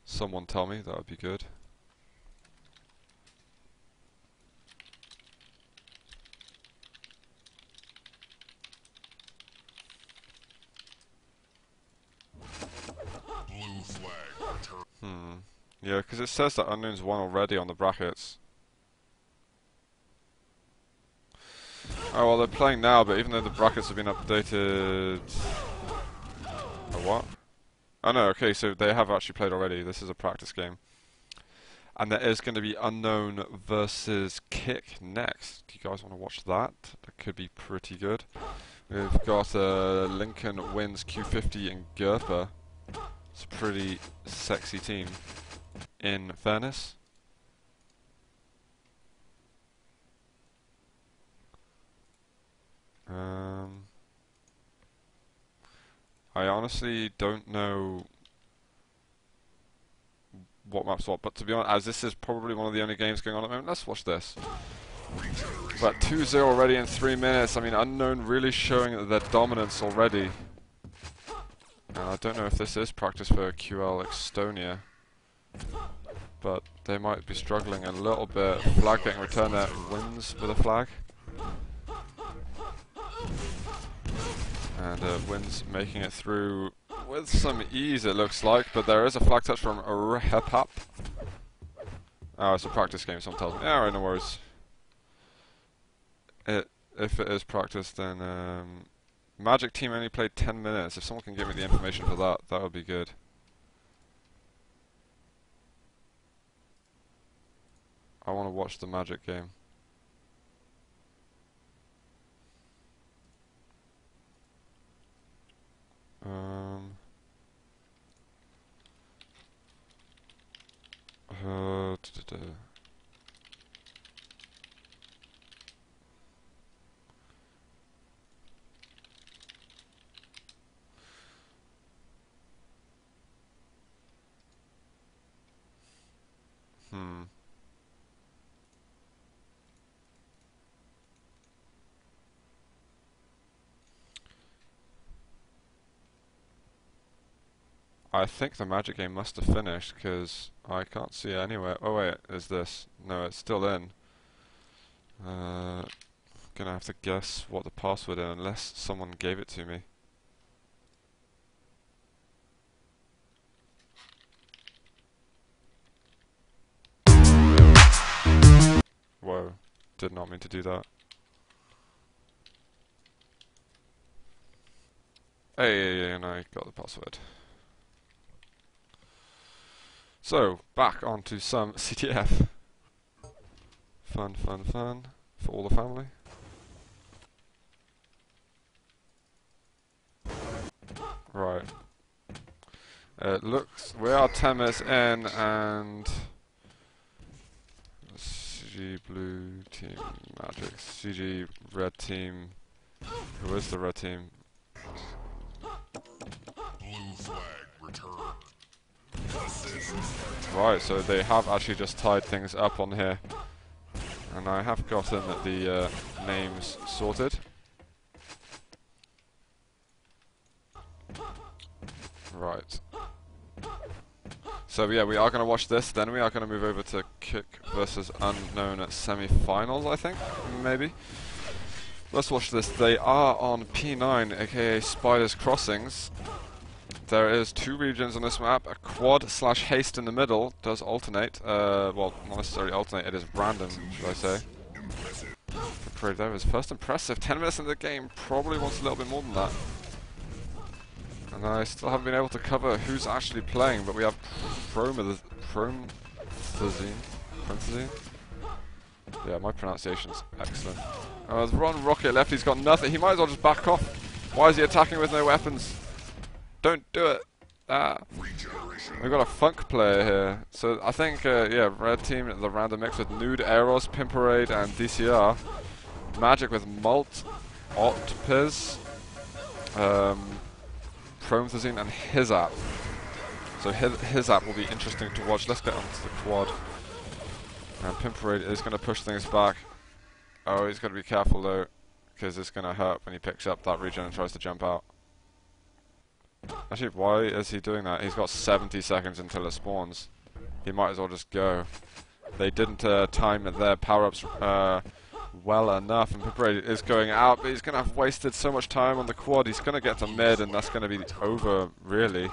Speaker 1: Someone tell me, that would be good. Yeah, because it says that Unknown's won already on the brackets. Oh, well, they're playing now, but even though the brackets have been updated... A what? Oh no, okay, so they have actually played already. This is a practice game. And there is going to be Unknown versus Kick next. Do you guys want to watch that? That could be pretty good. We've got Lincoln wins Q50 and Gerpa. It's a pretty sexy team, in fairness. I honestly don't know what map's what, but to be honest, as this is probably one of the only games going on at the moment, let's watch this. But 2-0 already in 3 minutes. I mean, Unknown really showing their dominance already. And I don't know if this is practice for QL Estonia, but they might be struggling a little bit. Flag getting returned there, wins with a flag. And wins making it through with some ease, it looks like, but there is a flag touch from Rehapap. Oh, it's a practice game, someone tells me. Yeah, right, no worries. If it is practice, then Magic team only played 10 minutes. If someone can give me the information for that, that would be good. I want to watch the Magic game. Da -da -da. I think the Magic game must have finished because I can't see it anywhere. Oh wait, is this? No, it's still in. Gonna have to guess what the password is unless someone gave it to me. Whoa, did not mean to do that. Hey, and I got the password. So, back onto some CTF. Fun, fun, fun for all the family. Right. It looks, we are 10 minutes in and CG blue team Magic, CG red team. Who is the red team?
Speaker 5: Blue flag returned.
Speaker 1: Right, so they have actually just tied things up on here. And I have gotten the names sorted. Right. So yeah, we are going to watch this, then we are going to move over to Kick versus Unknown semi-finals, I think, maybe. Let's watch this. They are on P9, aka Spiders Crossings. There is 2 regions on this map, a quad / haste in the middle, does alternate, well, not necessarily alternate, it is random, should I say. Pretty there is first impressive, 10 minutes into the game, probably wants a little bit more than that. And I still haven't been able to cover who's actually playing, but we have Promethazine. Yeah, my pronunciation's excellent. There's Ron Rocket left, he's got nothing, he might as well just back off. Why is he attacking with no weapons? Don't do it. We've got a Funk player here. So I think, yeah, red team, the random mix with Nude, Eros, Pimperade, and DCR. Magic with Malt, Otpiz, Promethazine, and Hizap. So Hizap will be interesting to watch. Let's get onto the quad. And Pimperade is going to push things back. Oh, he's got to be careful though, because it's going to hurt when he picks up that regen and tries to jump out. Actually, why is he doing that? He's got 70 seconds until it spawns. He might as well just go. They didn't time their power-ups well enough, and Pimperade is going out, but he's going to have wasted so much time on the quad. He's going to get to mid, and that's going to be over, really.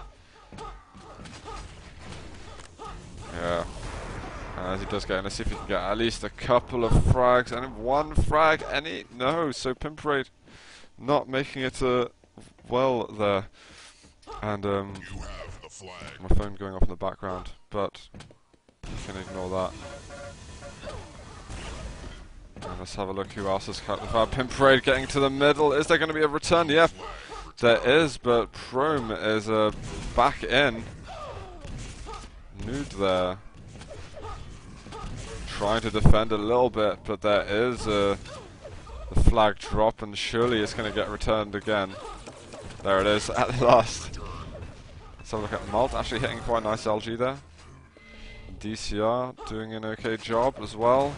Speaker 1: Yeah. As he does get in, let's see if he can get at least a couple of frags, and 1 frag, any? No, so Pimperade not making it well there. And my phone going off in the background, but you can ignore that. And let's have a look who else has cut the fire. Pimperade getting to the middle. Is there going to be a return? Yep, there is, but Prome is back in. Nude there. Trying to defend a little bit, but there is the flag drop, and surely it's going to get returned again. There it is, at last. Let's have a look at Malt, actually hitting quite a nice LG there. DCR doing an okay job as well.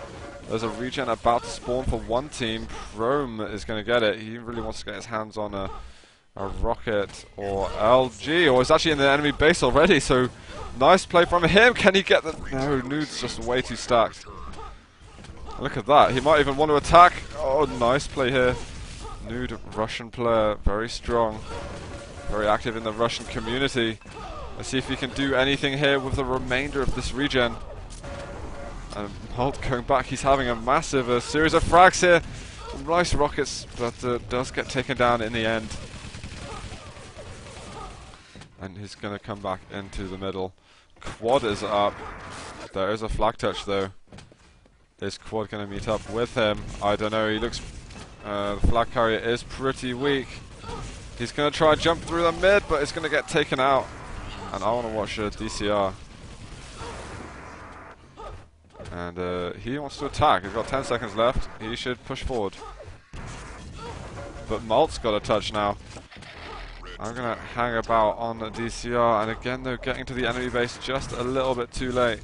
Speaker 1: There's a regen about to spawn for one team. Prome is going to get it. He really wants to get his hands on a rocket or LG, or it's actually in the enemy base already, so nice play from him. Can he get the... No, Nude's just way too stacked. Look at that, he might even want to attack. Oh, nice play here. Nude Russian player, very strong. Very active in the Russian community. Let's see if he can do anything here with the remainder of this regen. And Holt going back, he's having a massive series of frags here. Nice rockets, but does get taken down in the end. And he's going to come back into the middle. Quad is up. There is a flag touch though. Is Quad going to meet up with him? I don't know, he looks... the flag carrier is pretty weak. He's going to try and jump through the mid, but it's going to get taken out. And I want to watch DCR. And he wants to attack. He's got 10 seconds left. He should push forward. But Malt's got a touch now. I'm going to hang about on the DCR. And again, though, getting to the enemy base just a little bit too late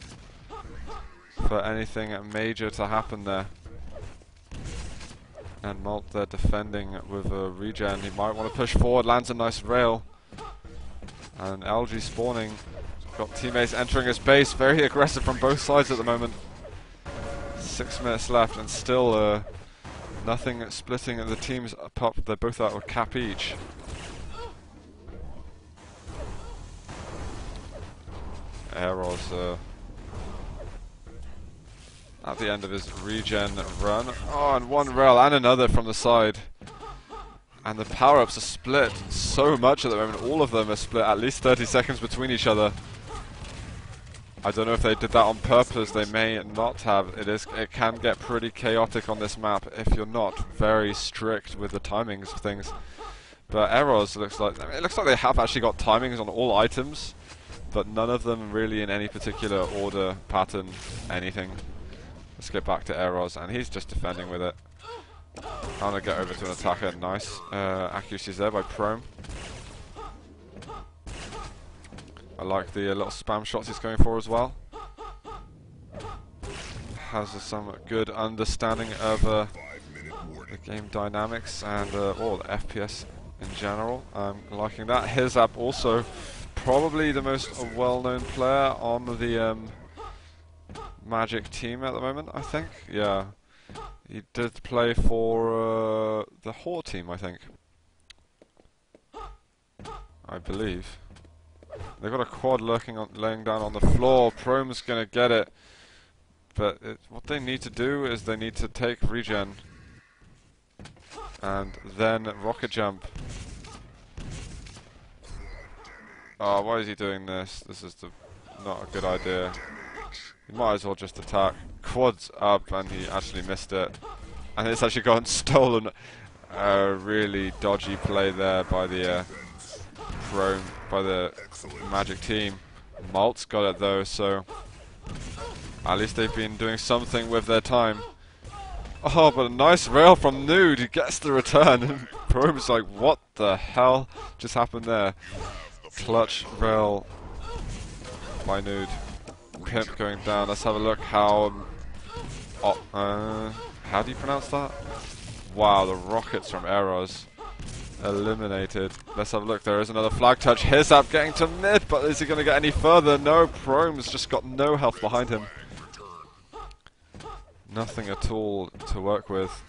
Speaker 1: for anything major to happen there. And Malt there defending with a regen. He might want to push forward, lands a nice rail. And LG spawning. Got teammates entering his base. Very aggressive from both sides at the moment. 6 minutes left and still nothing splitting the teams apart. They're both out of cap each. Eros at the end of his regen run. Oh, and one rail and another from the side. And the power-ups are split so much at the moment. All of them are split at least 30 seconds between each other. I don't know if they did that on purpose. They may not have. It can get pretty chaotic on this map if you're not very strict with the timings of things. But Eros looks like it looks like they have actually got timings on all items, but none of them really in any particular order, pattern, anything. Let's get back to Eros, and he's just defending with it. Trying to get over to an attacker. Nice accuracies there by Prome. I like the little spam shots he's going for as well. Has some good understanding of the game dynamics and the FPS in general. I'm liking that. His app also probably the most well-known player on the Magic team at the moment, I think. Yeah. He did play for the Horde team, I think. I believe. They've got a quad laying down on the floor. Prome's gonna get it. But what they need to do is they need to take regen. And then rocket jump. Oh, why is he doing this? This is not a good idea. He might as well just attack. Quad's up and he actually missed it. And it's actually gotten stolen. A really dodgy play there by the Magic team. Malt's got it though, so at least they've been doing something with their time. Oh, but a nice rail from Nude. He gets the return. And Prome's like, what the hell just happened there? Clutch rail by Nude. Pimp going down. Let's have a look how do you pronounce that? Wow, the rockets from Eros eliminated. Let's have a look. There is another flag touch. His up getting to mid, but is he going to get any further? No, Prome's just got no health behind him. Nothing at all to work with.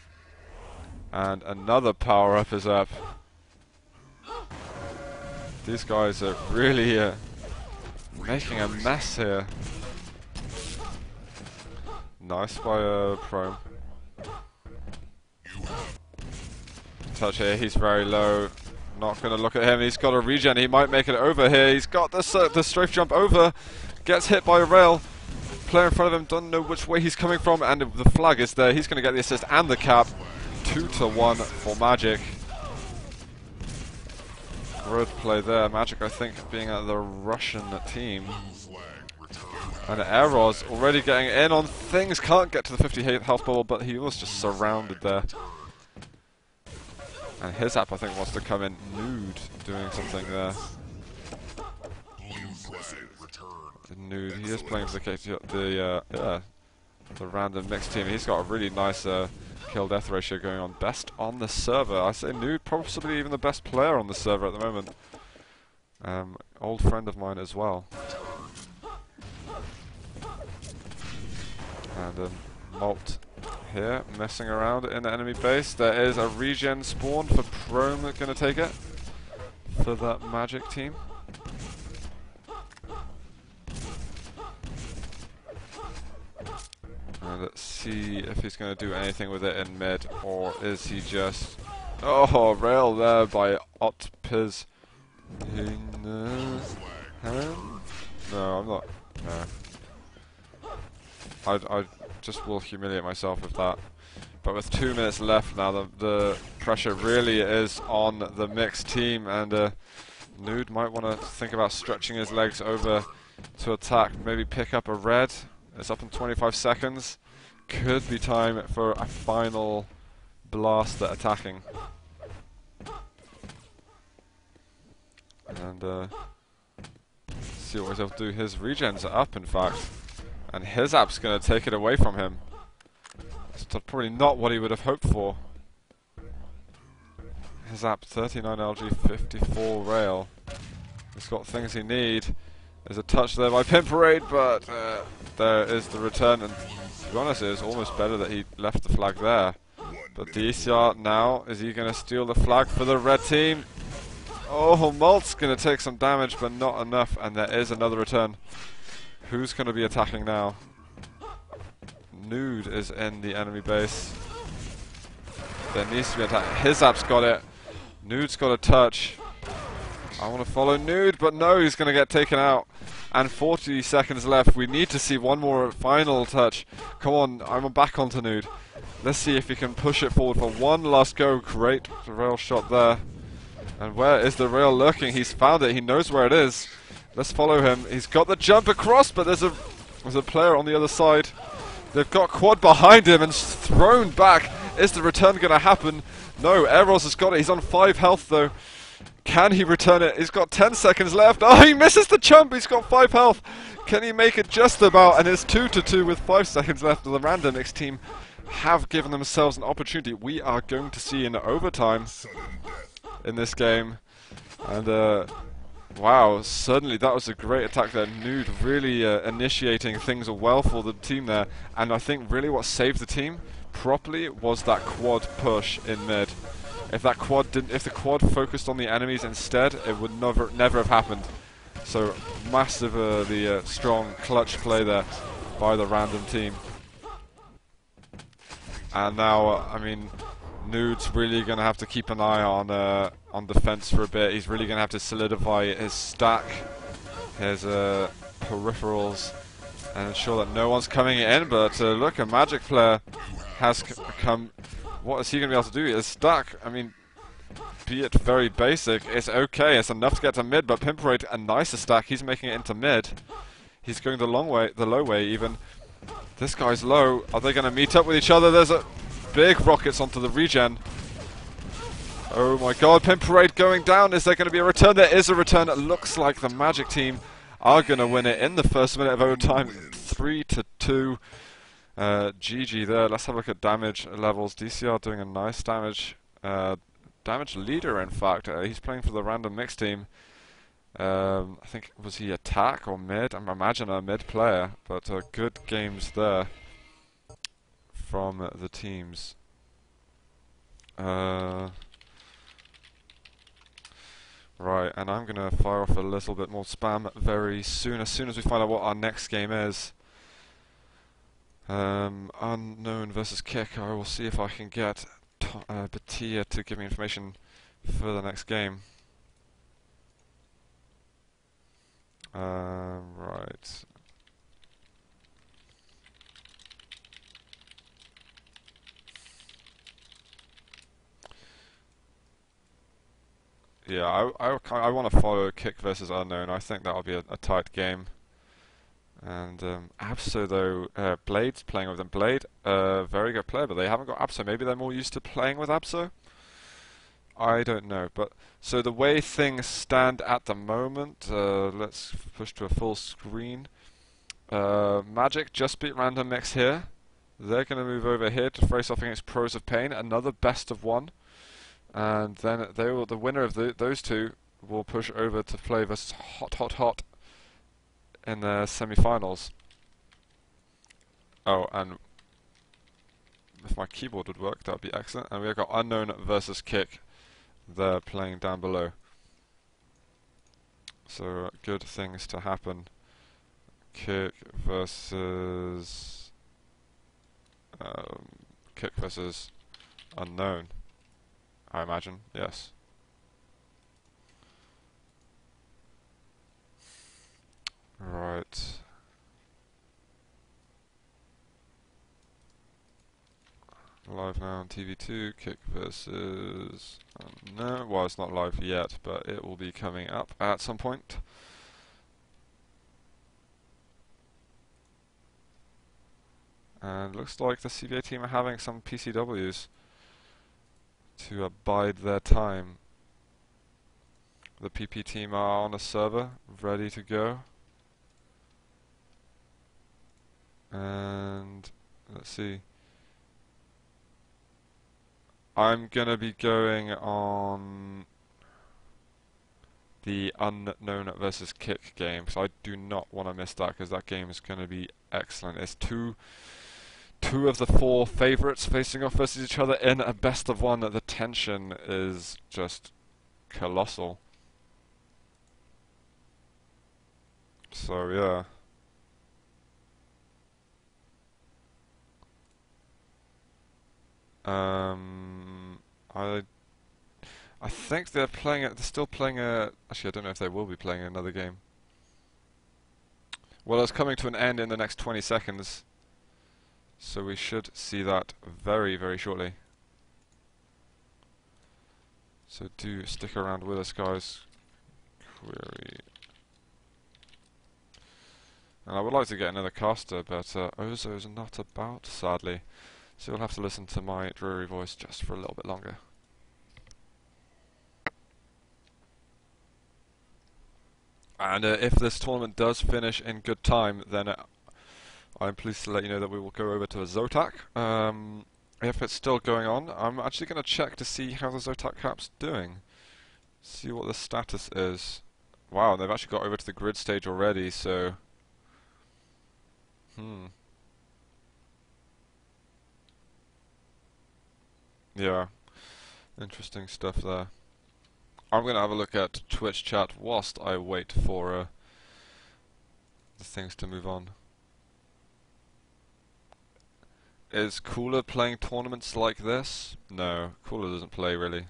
Speaker 1: And another power up is up. These guys are really making a mess here. Nice by Prome. Touch here, he's very low. Not going to look at him, he's got a regen, he might make it over here. He's got the strafe jump over. Gets hit by a rail. Player in front of him doesn't know which way he's coming from, and the flag is there. He's going to get the assist and the cap. 2-1 for Magic. Good play there. Magic, I think, being the Russian team. And Eros already getting in on things. Can't get to the 50 health bubble, but he was just surrounded there. And his app, I think, wants to come in Nude, doing something there. Nude, he is playing for the random mixed team. He's got a really nice kill-death ratio going on. Best on the server. I say Nude, possibly even the best player on the server at the moment. Old friend of mine as well. And Malt here, messing around in the enemy base. There is a regen spawn for Prome that's going to take it for that Magic team. And let's see if he's going to do anything with it in mid, or is he just... Oh, rail there by Otpiz. No, I'm not. No. I just will humiliate myself with that. But with 2 minutes left now, the pressure really is on the mixed team, and Nude might want to think about stretching his legs over to attack, maybe pick up a red. It's up in 25 seconds. Could be time for a final blast at attacking. And see what he'll do. His regens are up, in fact. And his app's going to take it away from him. It's probably not what he would have hoped for. His app 39 LG 54 rail. He's got things he need. There's a touch there by Pimparade, but there is the return, and to be honest, it was almost better that he left the flag there. But the ECR now, is he going to steal the flag for the red team? Oh, Malt's going to take some damage, but not enough, and there is another return. Who's going to be attacking now? Nude is in the enemy base. There needs to be an attack. His app's got it. Nude's got a touch. I want to follow Nude, but no, he's going to get taken out. And 40 seconds left. We need to see one more final touch. Come on, I'm back onto Nude. Let's see if he can push it forward for one last go. Great rail shot there. And where is the rail lurking? He's found it. He knows where it is. Let's follow him. He's got the jump across, but there's a player on the other side. They've got Quad behind him and thrown back. Is the return going to happen? No, Eros has got it. He's on 5 health though. Can he return it? He's got 10 seconds left. Oh, he misses the jump. He's got 5 health. Can he make it just about? And it's 2-2 with 5 seconds left. The Random Mix team have given themselves an opportunity. We are going to see an overtime in this game. And wow, suddenly that was a great attack there. Nude really initiating things well for the team there. And I think really what saved the team properly was that quad push in mid. If the quad focused on the enemies instead, it would never have happened. So massive, the strong clutch play there by the Random team. And now, I mean, Nude's really going to have to keep an eye on defense for a bit. He's really going to have to solidify his stack, his peripherals, and ensure that no one's coming in. But look, a Magic player has come. What is he going to be able to do? His stack, I mean, be it very basic, it's okay. It's enough to get to mid, but Pimparade, a nicer stack. He's making it into mid. He's going the long way, the low way even. This guy's low. Are they going to meet up with each other? There's a big rockets onto the regen. Oh my god, Pimparade going down. Is there going to be a return? There is a return. It looks like the Magic team are going to win it in the first minute of overtime. 3-2. GG there. Let's have a look at damage levels. DCR doing a nice damage leader, in fact. He's playing for the Random Mix team. I think, was he attack or mid? I imagine a mid player, but good games there from the teams. Right, and I'm going to fire off a little bit more spam very soon, as we find out what our next game is. Unknown versus Kick. I will see if I can get Batia to give me information for the next game. Right. Yeah, I want to follow Kick versus Unknown. I think that'll be a tight game. And Abso though, Blade's playing with them. Blade, very good player, but they haven't got Abso. Maybe they're more used to playing with Abso? I don't know. But so the way things stand at the moment, let's push to a full screen. Magic just beat Random Mix here. They're going to move over here to face off against Pros of Pain, another best of one. And then the winner of those two will push over to play versus Hot in the semi-finals. Oh, and if my keyboard would work, that would be excellent. And we've got Unknown versus Kick. They're playing down below. So good things to happen. Kick versus Unknown, I imagine. Yes. Right. Live now on TV2, Kick versus... no, well, it's not live yet, but it will be coming up at some point. And looks like the CBA team are having some PCWs to abide their time. The PP team are on a server, ready to go. And let's see. I'm gonna be going on the Unknown versus Kick game, because I do not want to miss that, because that game is going to be excellent. It's two of the 4 favourites facing off versus each other in a best of 1. The tension is just colossal. So yeah. I think they're playing it. They're still playing a. Actually, I don't know if they will be playing another game. Well, it's coming to an end in the next 20 seconds, so we should see that very, very shortly. So do stick around with us, guys. Query. And I would like to get another caster, but Ozo's not about, sadly. So you'll have to listen to my dreary voice just for a little bit longer. And if this tournament does finish in good time, then I'm pleased to let you know that we will go over to a Zotac. If it's still going on, I'm actually going to check to see how the Zotac Cup's doing. See what the status is. Wow, they've actually got over to the grid stage already, so... Yeah, interesting stuff there. I'm going to have a look at Twitch chat whilst I wait for the things to move on. Is Cooler playing tournaments like this? No, Cooler doesn't play really.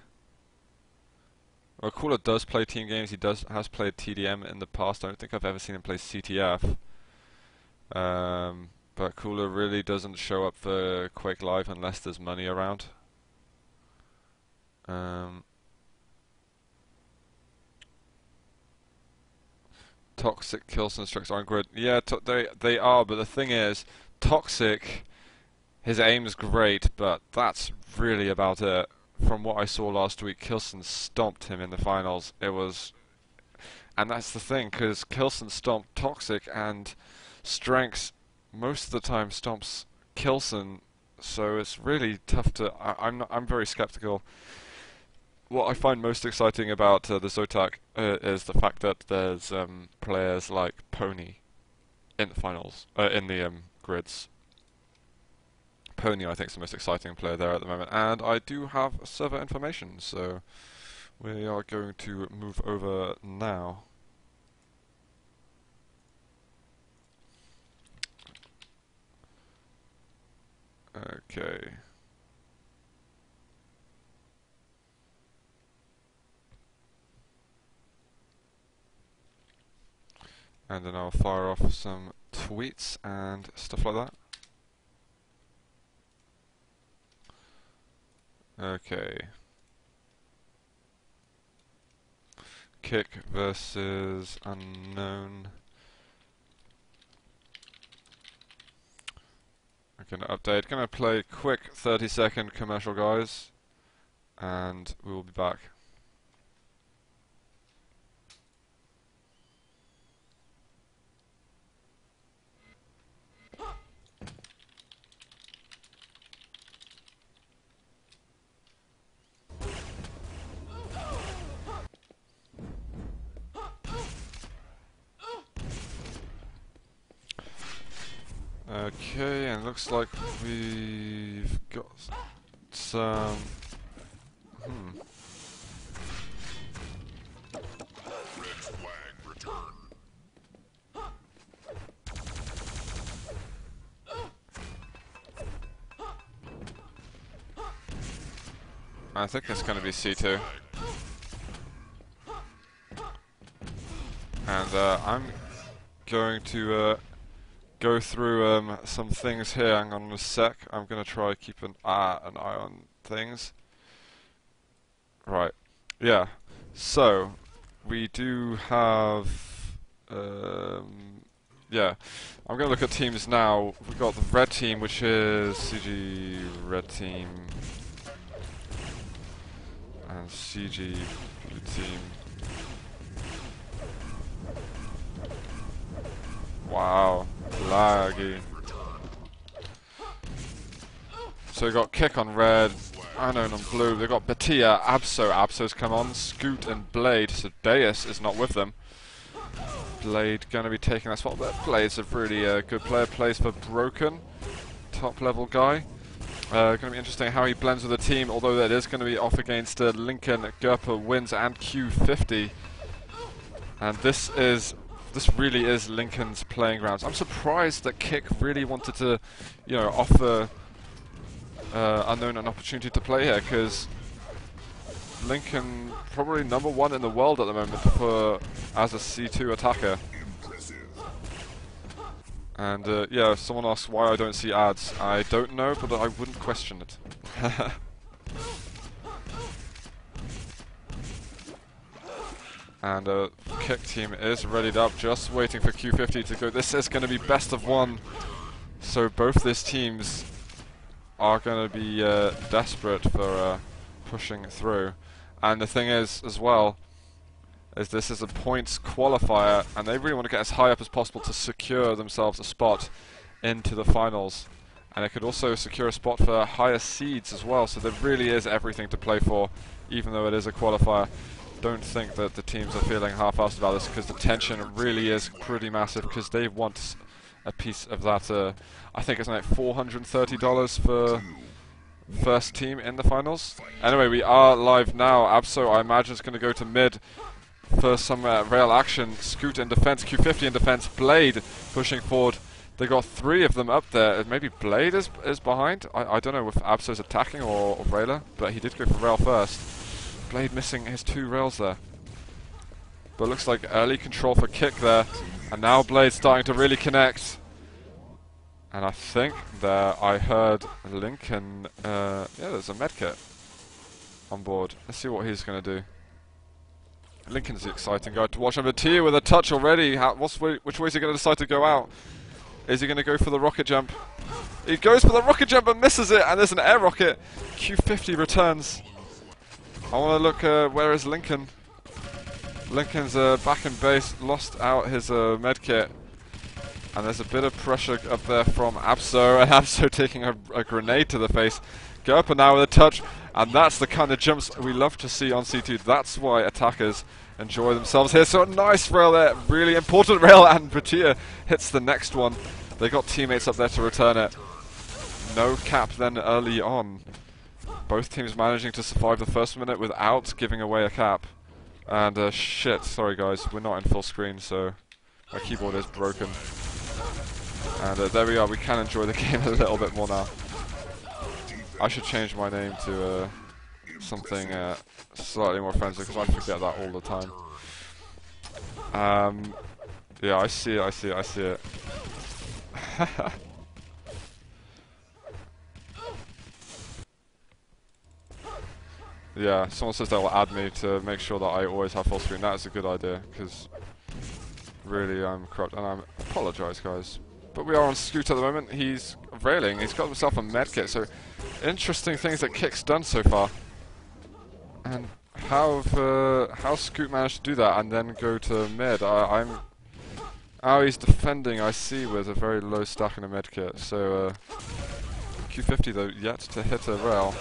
Speaker 1: Well, Cooler does play team games. He has played TDM in the past. I don't think I've ever seen him play CTF. But Cooler really doesn't show up for CUAKELIVE unless there's money around. Toxic kills and strikes aren't good. Yeah, they are, but the thing is, Toxic, his aim's great, but that's really about it. From what I saw last week, Kilson stomped him in the finals. It was, and that's the thing, because Kilson stomped Toxic, and Strengths most of the time stomps Kilson, so it's really tough to. I'm very skeptical. What I find most exciting about the Zotac is the fact that there's players like Pony in the finals, in the grids. Pony, I think, is the most exciting player there at the moment, and I do have server information, so we are going to move over now. Okay. And then I'll fire off some tweets and stuff like that. Okay. Kick versus Unknown. I'm gonna update. Gonna play quick 30-second commercial, guys, and we will be back. Okay, and looks like we've got some.
Speaker 5: Red flag return.
Speaker 1: I think it's going to be C2. And I'm going to go through some things here. Hang on a sec. I'm going to try keep an eye on things. Right. Yeah. So we do have. Yeah. I'm going to look at teams now. We've got the red team, which is CG red team and CG blue team. Wow, laggy. So we got kick on red, Unknown on blue. They've got Batia, Abso. Abso's come on. Scoot and Blade. So Deus is not with them. Blade going to be taking that spot. But Blade's a really good player. Plays for Broken. Top level guy. Going to be interesting how he blends with the team. Although that is going to be off against Lincoln. Gerper wins and Q50. And this really is Lincoln's playing grounds. I'm surprised that Kick really wanted to, you know, offer Unknown an opportunity to play here, because Lincoln probably #1 in the world at the moment as a C2 attacker. And yeah, someone asks why I don't see ads. I don't know, but I wouldn't question it. And Kick team is readied up, just waiting for Q50 to go. This is going to be best of 1, so both these teams are going to be desperate for pushing through. And the thing is, as well, is this is a points qualifier, and they really want to get as high up as possible to secure themselves a spot into the finals. And it could also secure a spot for higher seeds as well, so there really is everything to play for, even though it is a qualifier. Don't think that the teams are feeling half-assed about this, because the tension really is pretty massive, because they want a piece of that, I think it's like $430 for first team in the finals. Anyway, we are live now. Abso, I imagine, is going to go to mid for some rail action. Scoot in defense, Q50 in defense, Blade pushing forward. They got 3 of them up there. Maybe Blade is behind. I don't know if Abso's attacking or railer, but he did go for rail first. Blade missing his 2 rails there. But looks like early control for Kick there. And now Blade starting to really connect. And I think there I heard Lincoln, yeah, there's a medkit on board. Let's see what he's going to do. Lincoln's the exciting guy to watch. And Batia with a touch already. Which way is he going to decide to go out? Is he going to go for the rocket jump? He goes for the rocket jump and misses it. And there's an air rocket. Q50 returns. I want to look, where is Lincoln? Lincoln's back in base, lost out his medkit. And there's a bit of pressure up there from Abso, and Abso taking a grenade to the face. Gerper now with a touch, and that's the kind of jumps we love to see on C2. That's why attackers enjoy themselves here. So a nice rail there, really important rail, and Batia hits the next one. They got teammates up there to return it. No cap then early on. Both teams managing to survive the first minute without giving away a cap. And shit, sorry guys, we're not in full screen, so my keyboard is broken. And there we are, we can enjoy the game a little bit more now. I should change my name to something slightly more friendly, because I forget that all the time. Yeah, I see it. Yeah, someone says they'll add me to make sure that I always have full screen. That is a good idea, because really I'm corrupt, and I apologise guys. But we are on Scoot at the moment. He's railing, he's got himself a medkit, so interesting things that Kick's done so far. And how Scoot managed to do that and then go to mid. How he's defending, I see, with a very low stack in a medkit. So Q50 though yet to hit a rail.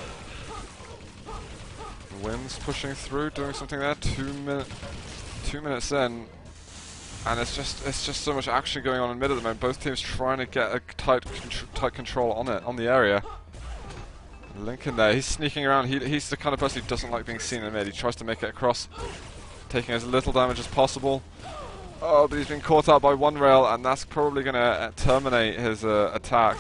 Speaker 1: Wins pushing through, doing something there. 2 minutes in, and it's just so much action going on in mid at the moment. Both teams trying to get a tight control on the area. Lincoln there, he's sneaking around. He's the kind of person who doesn't like being seen in mid. He tries to make it across, taking as little damage as possible. Oh, but he's been caught out by 1 rail, and that's probably going to terminate his attack.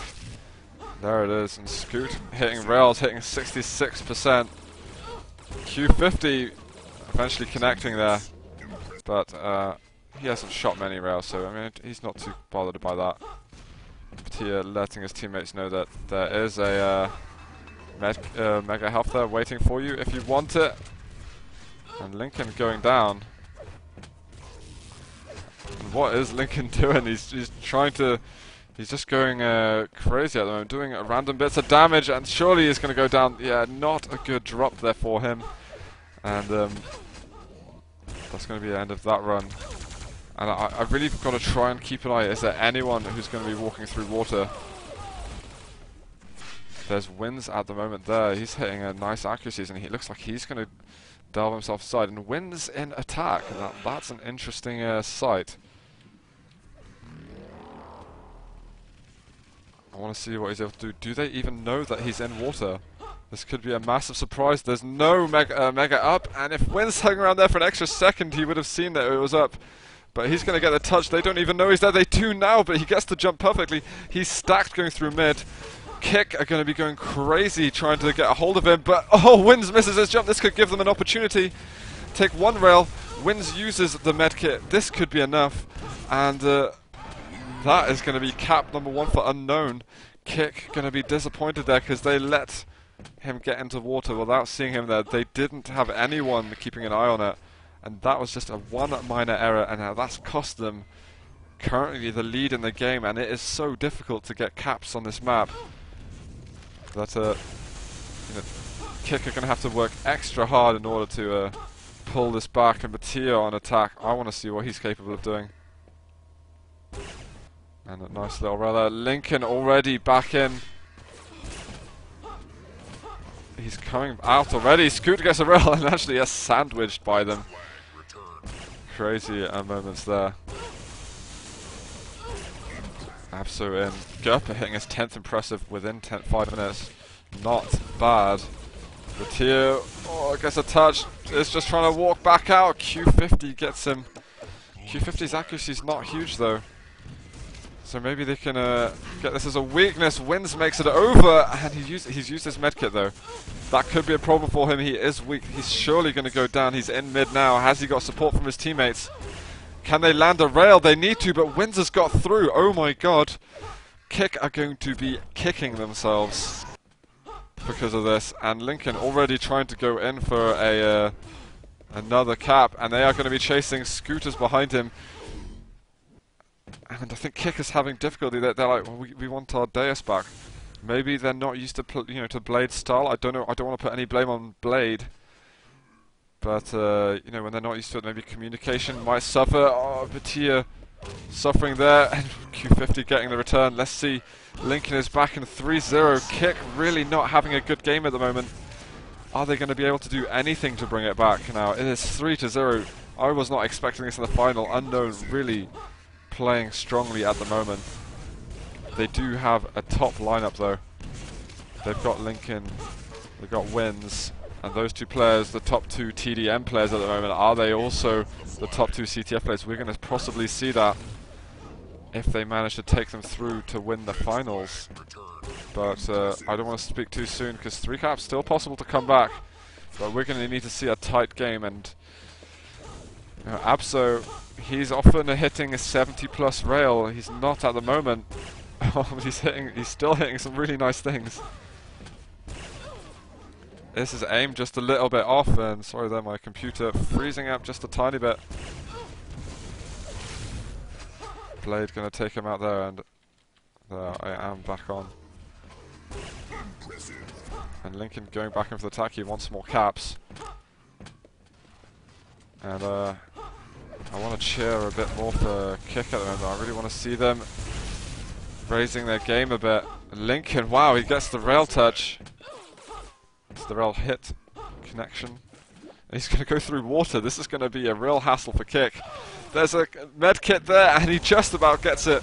Speaker 1: There it is, and Scoot hitting rails, hitting 66%. Q50 eventually connecting there, but he hasn't shot many rails, so I mean he's not too bothered by that. But here, letting his teammates know that there is a mega health there waiting for you if you want it. And Lincoln going down. And what is Lincoln doing? He's trying to. He's just going crazy at the moment, doing random bits of damage, and surely he's going to go down. Yeah, not a good drop there for him. And that's going to be the end of that run. And I've really got to try and keep an eye. Is there anyone who's going to be walking through water? There's wins at the moment there. He's hitting a nice accuracies, and he looks like he's going to delve himself aside. And wins in attack. That's an interesting sight. I want to see what he's able to do. Do they even know that he's in water? This could be a massive surprise. There's no mega up, and if Wins hung around there for an extra second, he would have seen that it was up. But he's going to get the touch. They don't even know he's there. They do now, but he gets the jump perfectly. He's stacked going through mid. Kick are going to be going crazy trying to get a hold of him, but oh, Wins misses his jump. This could give them an opportunity. Take one rail. Wins uses the medkit. This could be enough, and that is going to be cap number 1 for Unknown. Kick going to be disappointed there because they let him get into water without seeing him there. They didn't have anyone keeping an eye on it, and that was just a one minor error, and now that's cost them currently the lead in the game. And it is so difficult to get caps on this map that Kick are going to have to work extra hard in order to pull this back. And Batia on attack, I want to see what he's capable of doing. And a nice little rather. Lincoln already back in. He's coming out already. Scoot gets a rail and actually is sandwiched by them. Crazy moments there. Abso in. Gerper hitting his 10th impressive within 5 minutes. Not bad. Batia, oh, gets a touch. Is just trying to walk back out. Q50 gets him. Q50's accuracy is not huge though. So maybe they can get this as a weakness. Wins makes it over, and he's used his medkit though. That could be a problem for him. He is weak. He's surely going to go down. He's in mid now. Has he got support from his teammates? Can they land a rail? They need to, but Wins has got through. Oh my god. Kick are going to be kicking themselves because of this. And Lincoln already trying to go in for a another cap, and they are going to be chasing Scooters behind him. And I think Kick is having difficulty. They're like, well, we want our Deus back. Maybe they're not used to to Blade style. I don't know. I don't want to put any blame on Blade, but when they're not used to it, maybe communication might suffer. Oh, Batia suffering there, and Q50 getting the return. Let's see. Lincoln is back in 3-0. Kick really not having a good game at the moment. Are they going to be able to do anything to bring it back now? It is 3-0. I was not expecting this in the final. Unknown really playing strongly at the moment. They do have a top lineup though. They've got Lincoln, they've got Wins, and those two players, the top 2 TDM players at the moment, are they also the top 2 CTF players? We're going to possibly see that if they manage to take them through to win the finals. But I don't want to speak too soon because 3 caps still possible to come back, but we're going to need to see a tight game. And Abso, he's often hitting a 70+ rail. He's not at the moment. He's still hitting some really nice things. This is aimed just a little bit off, and sorry there, my computer freezing up just a tiny bit. Blade gonna take him out there, and there I am back on. And Lincoln going back in for the attack. He wants more caps. And I want to cheer a bit more for Kick at the moment. I really want to see them raising their game a bit. Lincoln, wow, he gets the rail touch. It's the rail hit connection. And he's going to go through water. This is going to be a real hassle for Kick. There's a med kit there, and he just about gets it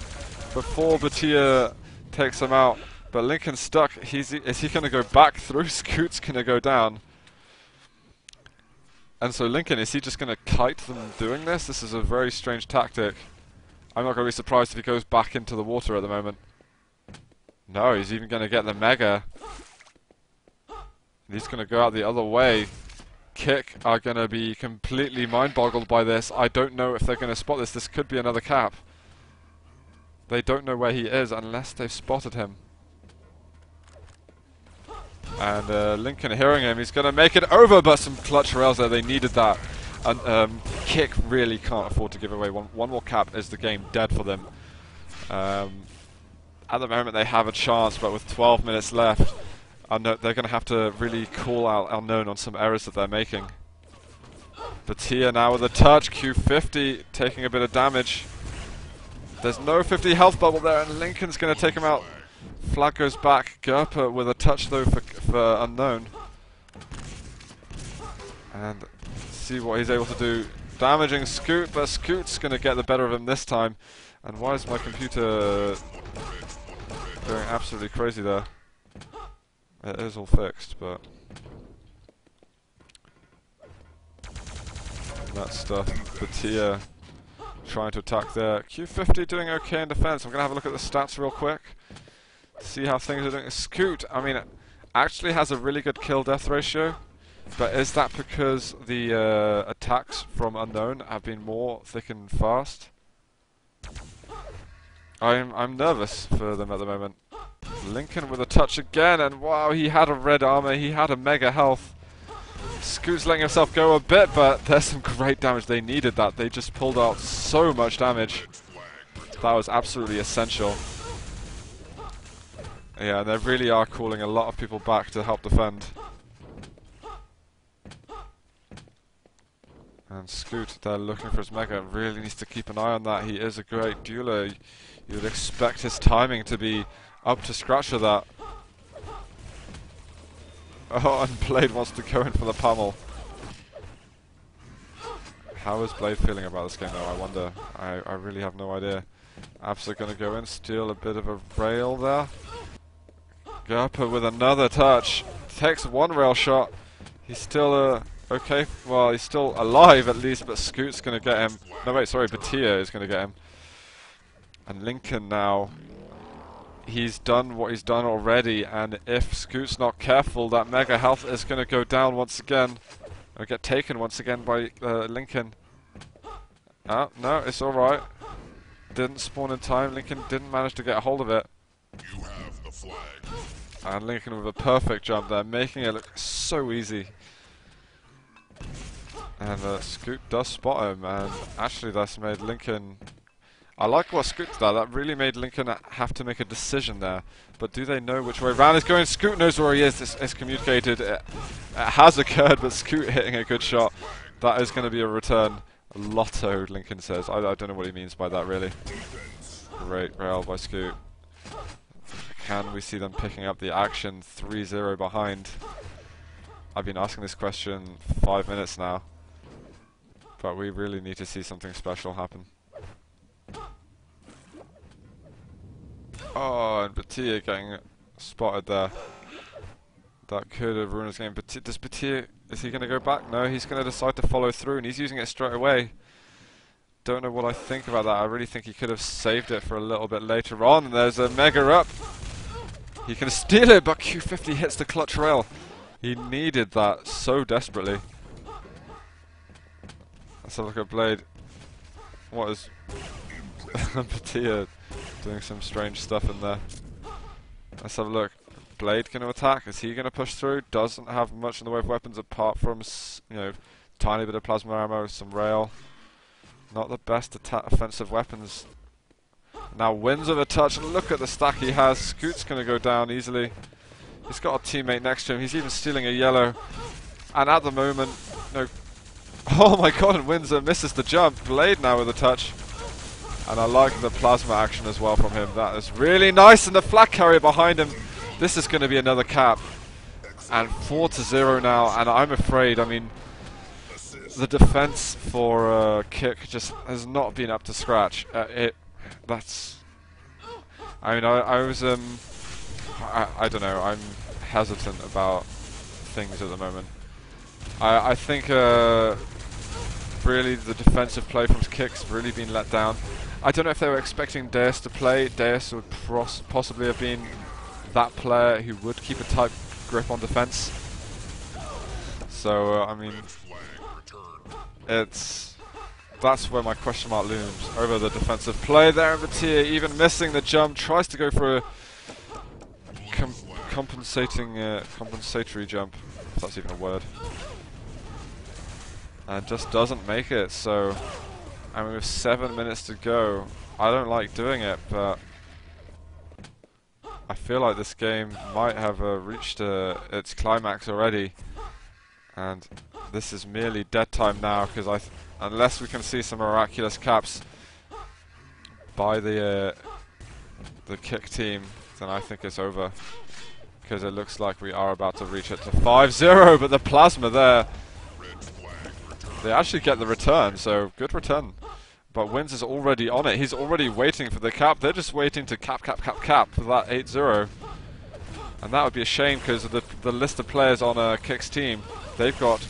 Speaker 1: before Batia takes him out. But Lincoln's stuck. Is he going to go back through? Scoot's going to go down. And so Lincoln, is he just going to kite them doing this? This is a very strange tactic. I'm not going to be surprised if he goes back into the water at the moment. No, he's even going to get the mega. He's going to go out the other way. Kick are going to be completely mind-boggled by this. I don't know if they're going to spot this. This could be another cap. They don't know where he is unless they've spotted him. And Lincoln hearing him, he's going to make it over, but some clutch rails there. They needed that. And Kick really can't afford to give away one more cap. Is the game dead for them? At the moment they have a chance, but with 12 minutes left, they're going to have to really call out Unknown on some errors that they're making. Batia now with a touch. Q50 taking a bit of damage. There's no 50 health bubble there, and Lincoln's going to take him out flag goes back. Gerper with a touch though for Unknown. And see what he's able to do. Damaging Scoot, but Scoot's going to get the better of him this time. And why is my computer going absolutely crazy there? It is all fixed, but that stuff. Batia trying to attack there. Q50 doing okay in defense. I'm going to have a look at the stats real quick. See how things are doing. Scoot, I mean, actually has a really good kill-death ratio. But is that because the attacks from Unknown have been more thick and fast? I'm nervous for them at the moment. Lincoln with a touch again, and wow, he had a red armor, he had a mega health. Scoot's letting himself go a bit, but there's some great damage. They needed that. They just pulled out so much damage. That was absolutely essential. Yeah, they really are calling a lot of people back to help defend. And Scoot, they're looking for his mega, really needs to keep an eye on that. He is a great dueler. You would expect his timing to be up to scratch with that. Oh, and Blade wants to go in for the pummel. How is Blade feeling about this game though, I wonder. I really have no idea. Abs are going to go in, steal a bit of a rail there. Gerper with another touch. Takes one rail shot. He's still okay, well, he's still alive at least, but Scoot's going to get him. No, wait, sorry, Batia is going to get him. And Lincoln now, he's done what he's done already, and if Scoot's not careful, that mega health is going to go down once again. Or get taken once again by Lincoln. Ah, no, it's alright. Didn't spawn in time, Lincoln didn't manage to get a hold of it.
Speaker 5: You have the flag.
Speaker 1: And Lincoln with a perfect jump there, making it look so easy. And Scoot does spot him, and actually that's made Lincoln... I like what Scoot did. That really made Lincoln have to make a decision there. But do they know which way round is going? Scoot knows where he is. It's communicated. It has occurred, but Scoot hitting a good shot. That is going to be a return. Lotto, Lincoln says. I don't know what he means by that, really. Great rail by Scoot. Can we see them picking up the action 3-0 behind? I've been asking this question 5 minutes now. But we really need to see something special happen. Oh, and Batia getting spotted there. That could have ruined his game. But does Batia, is he going to go back? No, he's going to decide to follow through, and he's using it straight away. Don't know what I think about that. I really think he could have saved it for a little bit later on. There's a mega up. He can steal it, but Q50 hits the clutch rail. He needed that so desperately. Let's have a look at Blade. What is Batia doing some strange stuff in there? Let's have a look. Blade going to attack. Is he going to push through? Doesn't have much in the way of weapons apart from, you know, tiny bit of plasma ammo, some rail. Not the best offensive weapons. Now wins with a touch. Look at the stack he has. Scoot's going to go down easily. He's got a teammate next to him. He's even stealing a yellow. And at the moment, no. Oh my god, and Windsor misses the jump. Blade now with a touch. And I like the plasma action as well from him. That is really nice. And the flag carrier behind him. This is going to be another cap. And 4-0 now. And I'm afraid, I mean, the defense for Kick just has not been up to scratch. That's... I mean, I was... I don't know. I'm hesitant about things at the moment. I think really the defensive play from Kick's really been let down. I don't know if they were expecting Deus to play. Deus would possibly have been that player who would keep a tight grip on defense. So I mean, that's where my question mark looms over the defensive play there. And Batia even missing the jump, tries to go for a compensatory jump, if that's even a word, and just doesn't make it. So, I mean, with 7 minutes to go, I don't like doing it, but I feel like this game might have reached its climax already, and this is merely dead time now, because unless we can see some miraculous caps by the Kick team, then I think it's over. Because it looks like we are about to reach it to 5-0, but the plasma there. They actually get the return, so good return. But Wins is already on it. He's already waiting for the cap. They're just waiting to cap for that 8-0. And that would be a shame because of the list of players on Kick's team. They've got